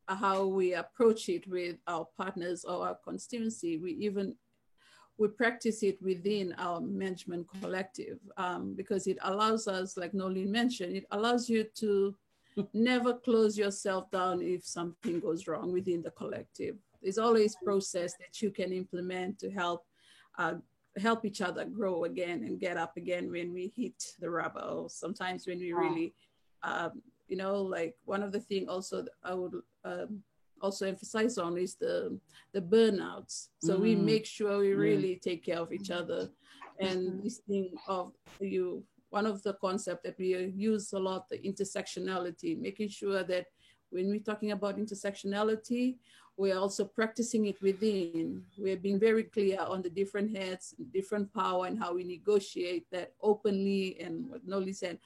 how we approach it with our partners or our constituency. We practice it within our management collective, because it allows us, like Noelene mentioned, it allows you to never close yourself down if something goes wrong within the collective. There's always process that you can implement to help each other grow again and get up again when we hit the rubber, or sometimes when we really, you know, like one of the things also I would also emphasize on is the burnouts. So we make sure we really take care of each other. And this thing of one of the concepts that we use a lot, the intersectionality, making sure that when we're talking about intersectionality, we're also practicing it within. We're being very clear on the different heads, different power, and how we negotiate that openly. And what Noelene said,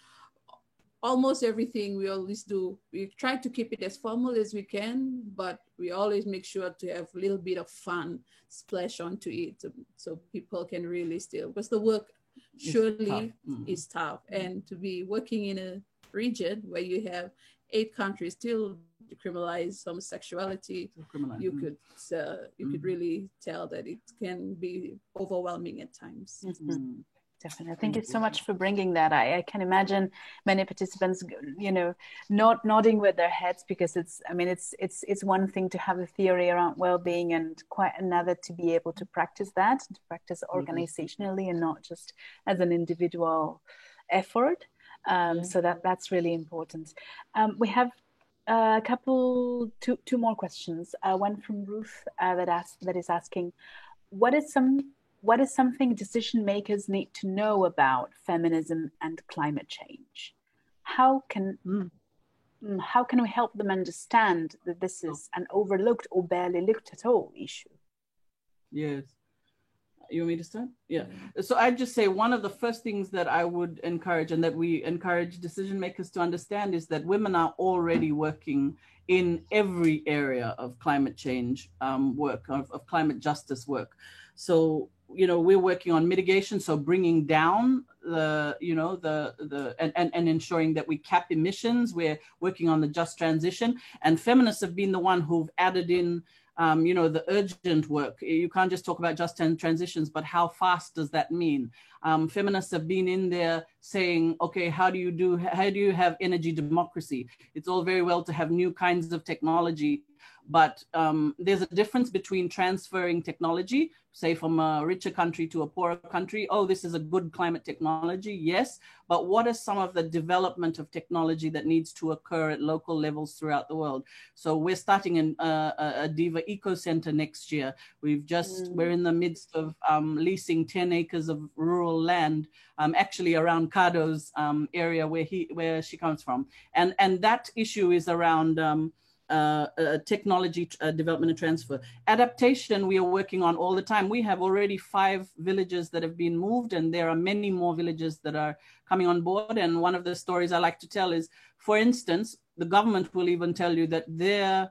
almost everything we always do, we try to keep it as formal as we can, but we always make sure to have a little bit of fun splash onto it, so people can really still, because the work surely is tough. And to be working in a region where you have 8 countries still decriminalize homosexuality, you could really tell that it can be overwhelming at times. Definitely. Thank you so much for bringing that. I can imagine many participants, you know, nodding with their heads, because it's one thing to have a theory around well-being, and quite another to be able to practice that, to practice organizationally and not just as an individual effort. So that's really important. We have a couple, two more questions. One from Ruth that is asking, what is something decision makers need to know about feminism and climate change? How can we help them understand that this is an overlooked or barely looked at all issue? Yes. You want me to start? Yeah. So I'd just say one of the first things that I would encourage, and that we encourage decision makers to understand, is that women are already working in every area of climate change work, of climate justice work. So, you know, we're working on mitigation, so bringing down the, you know, and ensuring that we cap emissions. We're working on the just transition, and feminists have been the one who've added in you know, the urgent work. You can't just talk about just transitions, but how fast does that mean? Feminists have been in there saying, okay, how do you have energy democracy? It's all very well to have new kinds of technology, but there's a difference between transferring technology, say from a richer country to a poorer country. Oh, this is a good climate technology, yes, but what is some of the development of technology that needs to occur at local levels throughout the world? So we're starting a Diva Eco Center next year. We're in the midst of leasing 10 acres of rural land, actually around Cardone's area where she comes from. And that issue is around technology development and transfer. Adaptation, we are working on all the time. We have already 5 villages that have been moved, and there are many more villages that are coming on board. And one of the stories I like to tell is, for instance, the government will even tell you that their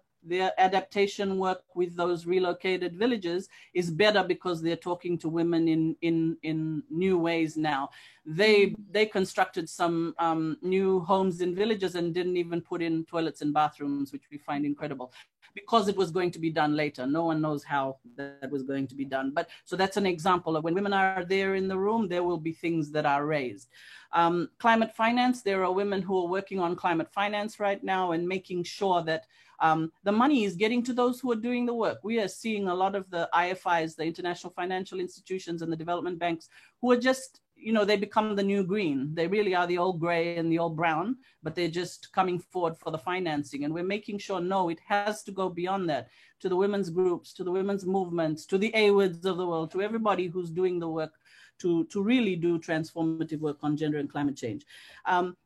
adaptation work with those relocated villages is better because they're talking to women in new ways now. They constructed some new homes in villages and didn't even put in toilets and bathrooms, which we find incredible, because it was going to be done later. No one knows how that was going to be done. But so that's an example of when women are there in the room, there will be things that are raised. Climate finance, there are women who are working on climate finance right now and making sure that the money is getting to those who are doing the work. We are seeing a lot of the IFIs, the international financial institutions, and the development banks, who are just, you know, they become the new green. They really are the old gray and the old brown, but they're just coming forward for the financing. And we're making sure, no, it has to go beyond that, to the women's groups, to the women's movements, to the AWIDs of the world, to everybody who's doing the work to really do transformative work on gender and climate change.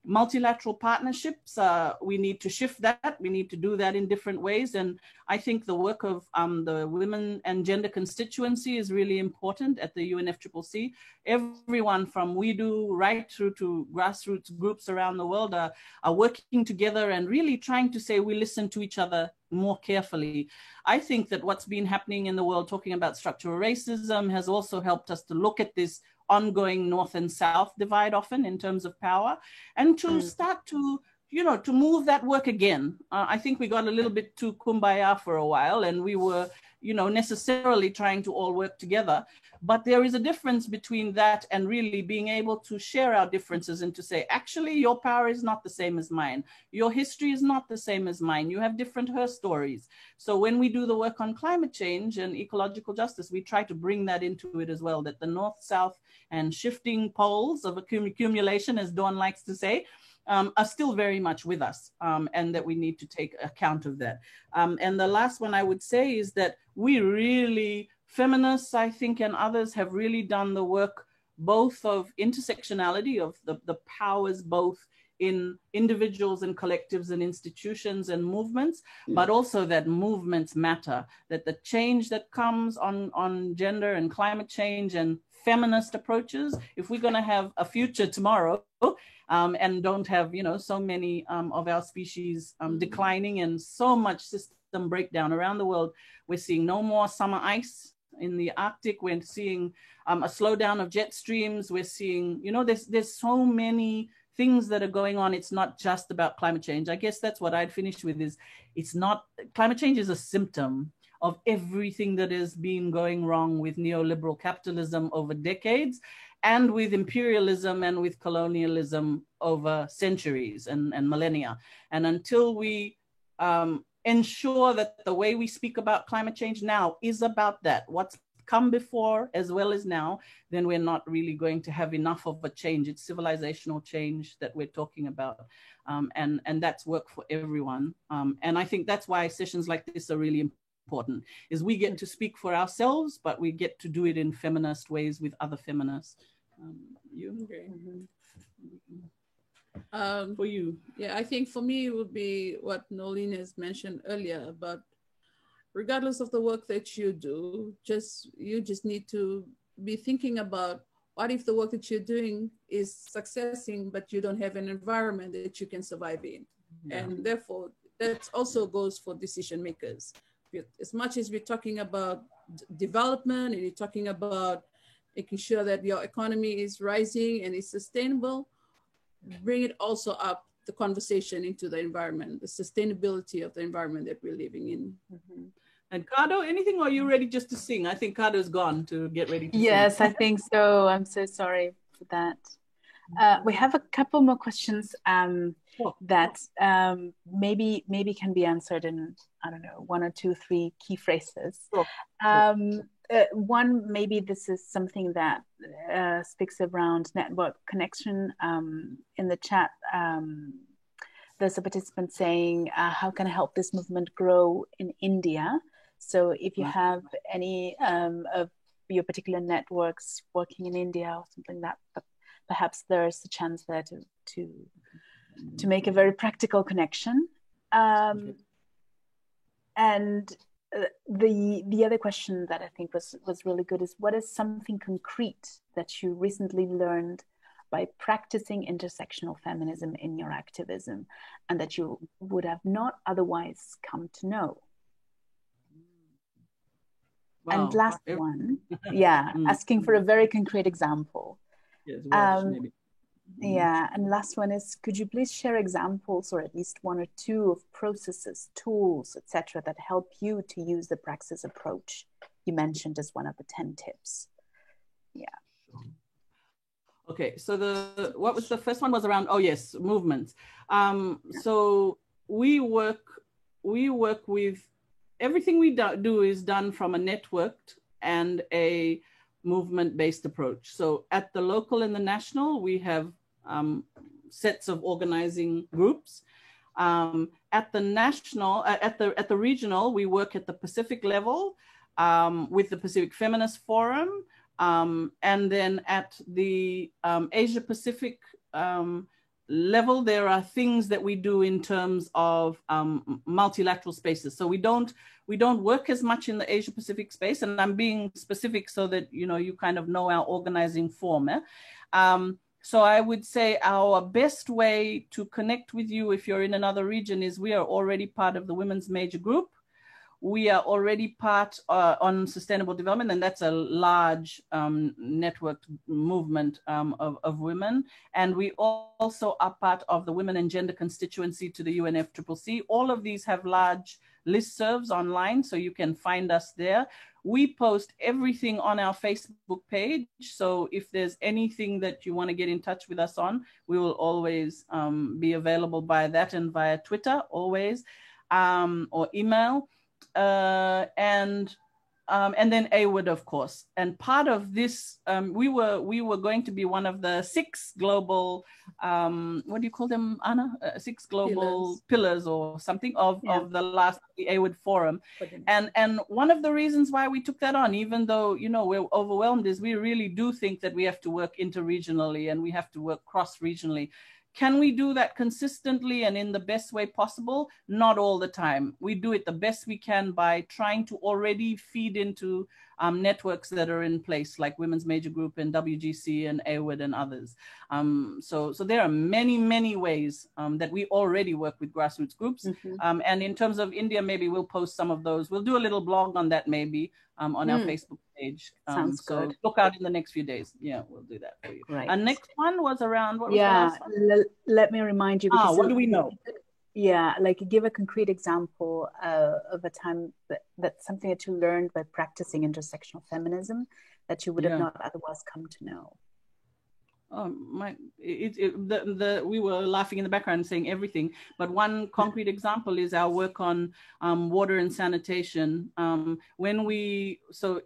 Multilateral partnerships, we need to shift that. We need to do that in different ways. And I think the work of the Women and Gender Constituency is really important at the UNFCCC. Everyone from We Do right through to grassroots groups around the world are working together and really trying to say we listen to each other more carefully. I think that what's been happening in the world, talking about structural racism, has also helped us to look at this ongoing North and South divide often in terms of power, and to start to, you know, to move that work again. I think we got a little bit too kumbaya for a while, and we were, you know, necessarily trying to all work together. But there is a difference between that and really being able to share our differences and to say, actually, your power is not the same as mine. Your history is not the same as mine. You have different her stories. So when we do the work on climate change and ecological justice, we try to bring that into it as well, that the North-South and shifting poles of accumulation, as Dawn likes to say, are still very much with us, and that we need to take account of that. And the last one I would say is that we really, feminists, I think, and others have really done the work both of intersectionality, of the powers both in individuals and collectives and institutions and movements, but also that movements matter, that the change that comes on gender and climate change and feminist approaches, if we're going to have a future tomorrow, and don't have, you know, so many of our species declining and so much system breakdown around the world. We're seeing no more summer ice in the Arctic. We're seeing a slowdown of jet streams. We're seeing, you know, there's so many things that are going on. It's not just about climate change. I guess that's what I'd finish with, is it's not, climate change is a symptom of everything that has been going wrong with neoliberal capitalism over decades, and with imperialism and with colonialism over centuries and millennia. And until we ensure that the way we speak about climate change now is about that, what's come before as well as now, then we're not really going to have enough of a change. It's civilizational change that we're talking about. And that's work for everyone. And I think that's why sessions like this are really important, is we get to speak for ourselves, but we get to do it in feminist ways with other feminists. You? Okay. For you? Yeah, I think for me it would be what Noelene has mentioned earlier, but regardless of the work that you do, you just need to be thinking about, what if the work that you're doing is successing, but you don't have an environment that you can survive in? And therefore, that also goes for decision makers. As much as we're talking about development and you're talking about making sure that your economy is rising and is sustainable, bring it also up the conversation into the environment, the sustainability of the environment that we're living in. And Cardone, anything, or are you ready just to sing? I think Cardo's gone to get ready to sing. Yes, I think so. I'm so sorry for that. We have a couple more questions that maybe can be answered in, I don't know, 1 or 2, 3 key phrases. One, maybe this is something that speaks around network connection. In the chat, there's a participant saying, how can I help this movement grow in India? So if you have any of your particular networks working in India or something that perhaps there's a chance there to make a very practical connection. And the other question that I think was really good is, what is something concrete that you recently learned by practicing intersectional feminism in your activism and that you would have not otherwise come to know? Wow. And last one, asking for a very concrete example. Yes, maybe. Yeah, and last one is, could you please share examples, or at least 1 or 2, of processes, tools, etc., that help you to use the Praxis approach you mentioned as one of the 10 tips? Yeah. Okay, so what was the first one? Was around, oh yes, movements. So we work with, everything we do is done from a networked and a movement-based approach. So at the local and the national, we have sets of organizing groups. At the national, at the regional, we work at the Pacific level with the Pacific Feminist Forum. And then at the Asia Pacific level, there are things that we do in terms of multilateral spaces. So we don't work as much in the Asia Pacific space, and I'm being specific so that you kind of know our organizing form. So I would say our best way to connect with you if you're in another region is, we are already part of the Women's Major Group. We are already part on sustainable development, and that's a large networked movement of women. And we also are part of the Women and Gender Constituency to the UNFCCC. All of these have large listservs online, so you can find us there. We post everything on our Facebook page. So if there's anything that you want to get in touch with us on, we will always be available by that, and via Twitter always, or email. And then AWOD, of course. And part of this, we were going to be one of the 6 global, what do you call them, Anna? 6 global pillars or something of the last AWOD forum. And one of the reasons why we took that on, even though, we're overwhelmed, is we really do think that we have to work interregionally and we have to work cross-regionally. Can we do that consistently and in the best way possible? Not all the time. We do it the best we can by trying to already feed into networks that are in place, like Women's Major Group and WGC and AWOD and others. So there are many, many ways that we already work with grassroots groups. And in terms of India, maybe we'll post some of those. We'll do a little blog on that maybe on our Facebook page. Sounds good. Look out in the next few days. Yeah, we'll do that for you. Right. And next one was around, what was the last one? Let me remind you. What do we know? Yeah, like give a concrete example of a time that's something that you learned by practicing intersectional feminism that you would have not otherwise come to know. We were laughing in the background saying everything, but one concrete example is our work on water and sanitation. So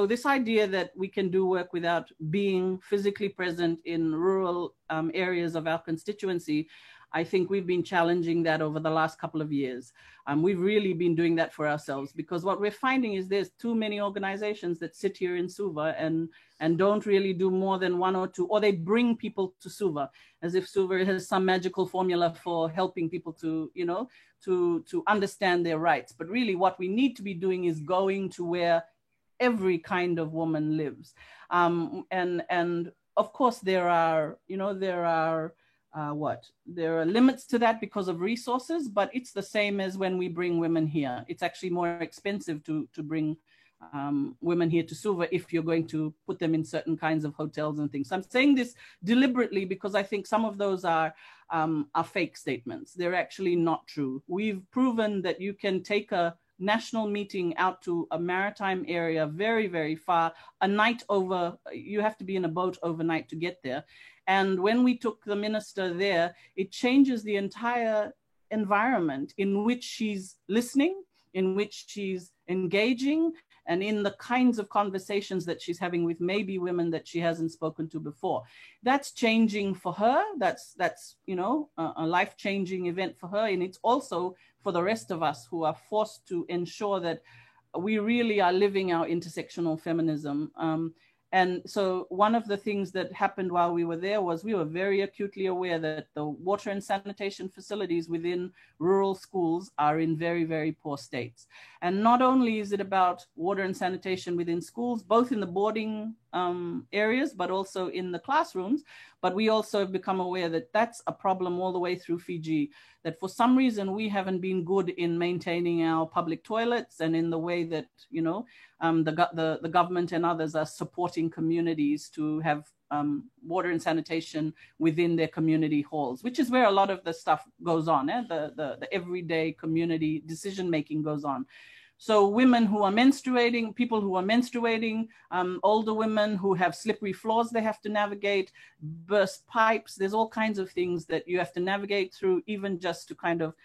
this idea that we can do work without being physically present in rural areas of our constituency, I think we've been challenging that over the last couple of years. We've really been doing that for ourselves, because what we're finding is there's too many organizations that sit here in Suva and don't really do more than 1 or 2, or they bring people to Suva as if Suva has some magical formula for helping people to, to understand their rights. But really what we need to be doing is going to where every kind of woman lives. And of course there are, there are limits to that because of resources, but it's the same as when we bring women here. It's actually more expensive to bring women here to Suva if you're going to put them in certain kinds of hotels and things. So I'm saying this deliberately because I think some of those are fake statements. They're actually not true. We've proven that you can take a national meeting out to a maritime area very, very far, a night over, you have to be in a boat overnight to get there. And when we took the minister there, it changes the entire environment in which she's listening, in which she's engaging, and in the kinds of conversations that she's having with maybe women that she hasn't spoken to before. That's changing for her. That's a life-changing event for her. And it's also for the rest of us who are forced to ensure that we really are living our intersectional feminism. And so one of the things that happened while we were there was we were very acutely aware that the water and sanitation facilities within rural schools are in very, very poor states. And not only is it about water and sanitation within schools, both in the boarding areas, but also in the classrooms, but we also have become aware that that's a problem all the way through Fiji, that for some reason we haven't been good in maintaining our public toilets and in the way that, the government and others are supporting communities to have water and sanitation within their community halls, which is where a lot of the stuff goes on. The everyday community decision-making goes on. So women who are menstruating, people who are menstruating, older women who have slippery floors they have to navigate, burst pipes, there's all kinds of things that you have to navigate through, even just to kind of,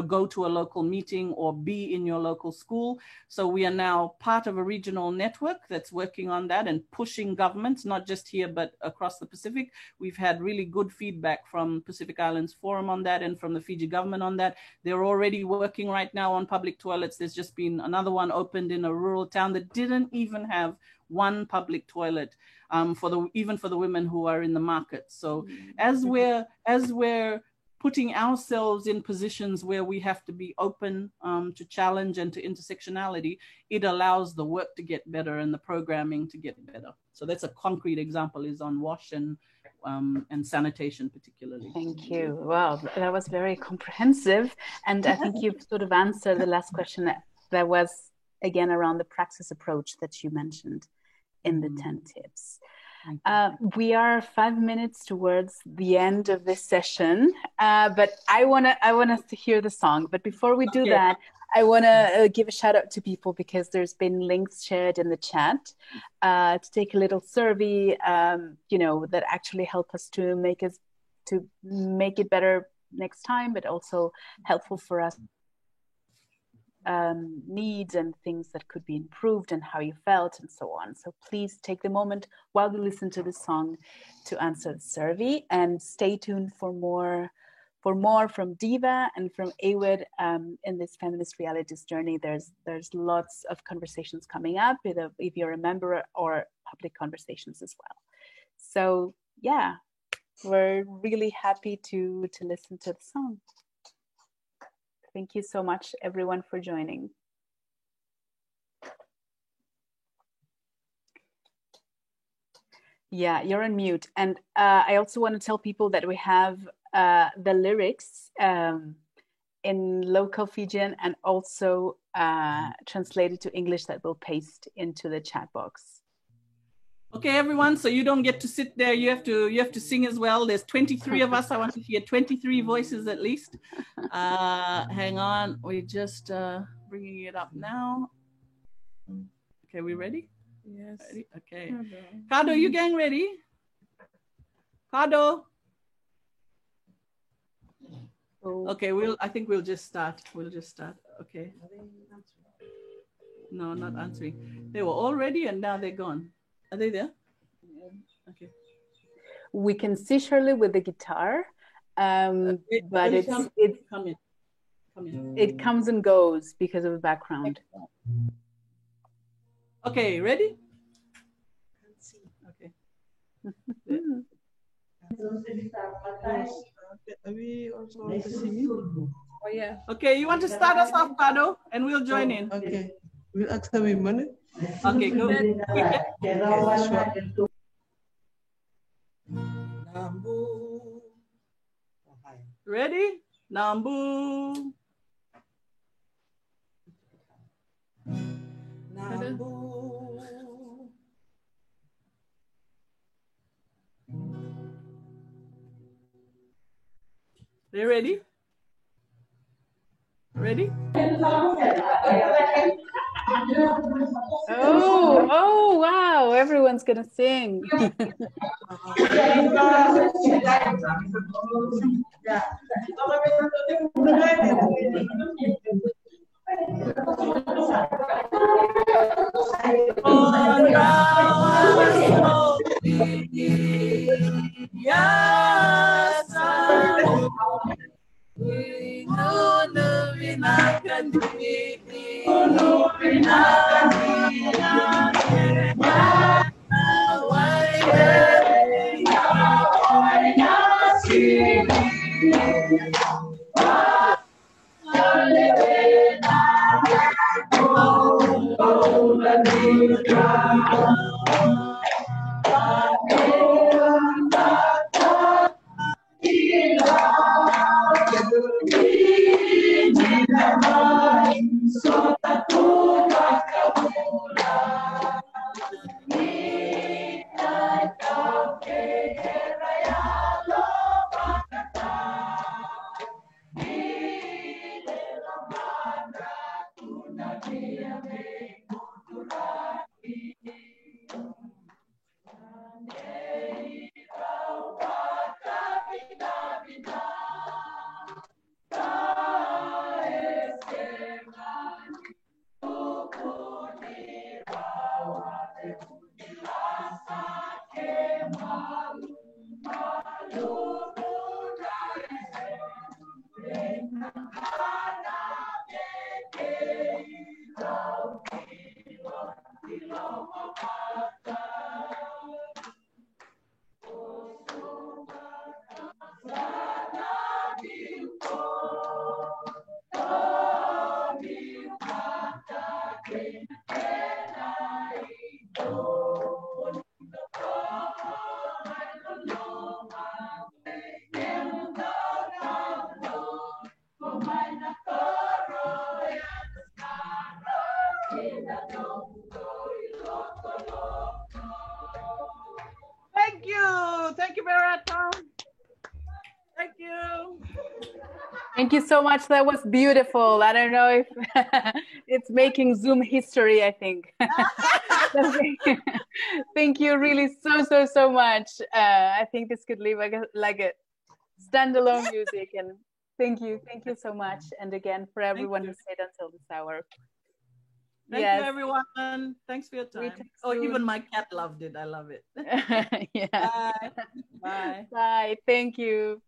go to a local meeting or be in your local school. So we are now part of a regional network that's working on that and pushing governments, not just here, but across the Pacific. We've had really good feedback from Pacific Islands Forum on that and from the Fiji government on that. They're already working right now on public toilets. There's just been another one opened in a rural town that didn't even have one public toilet even for the women who are in the market. So as we're putting ourselves in positions where we have to be open to challenge and to intersectionality, it allows the work to get better and the programming to get better. So that's a concrete example, is on wash and sanitation particularly. Thank you. Wow, that was very comprehensive. And I think you've sort of answered the last question that was, again, around the Praxis approach that you mentioned in the 10 tips. We are 5 minutes towards the end of this session, but I want us to hear the song. But before we do that, I want to give a shout out to people, because there's been links shared in the chat to take a little survey, that actually help us to make it better next time, but also helpful for us. Needs and things that could be improved and how you felt and so on. So please take the moment while you listen to the song to answer the survey, and stay tuned for more from Diva and from AWID in this feminist realities journey. There's lots of conversations coming up, either if you're a member or public conversations as well. So yeah, we're really happy to listen to the song. Thank you so much, everyone, for joining. Yeah, you're on mute. And I also want to tell people that we have the lyrics in local Fijian and also translated to English that we'll paste into the chat box. Okay, everyone, so you don't get to sit there. You have to sing as well. There's 23 of us. I want to hear 23 voices at least. Hang on, we're just bringing it up now. Okay, we ready? Yes. Ready? Okay. Cardone, you gang ready? Cardone. Okay, I think we'll just start. Okay. No, not answering. They were all ready and now they're gone. Are they there? Okay. We can see Shirley with the guitar, but it comes and goes because of the background. Okay, ready? Okay. Oh yeah. Okay, you want to start us off, Cardone, and we'll join in. Okay. Will accept me money? Okay, go. Ready? Nambu. They ready? Ready? Oh, wow, everyone's gonna sing. Thank you. Thank you, Barata. Thank you. Thank you so much. That was beautiful. I don't know if it's making Zoom history, I think. Thank you really so much. I think this could leave like a standalone music. And thank you so much. And again, for everyone who stayed until this hour. Thank you, everyone. Thanks for your time. Oh, even my cat loved it. I love it. Yeah. Bye. Bye. Bye. Thank you.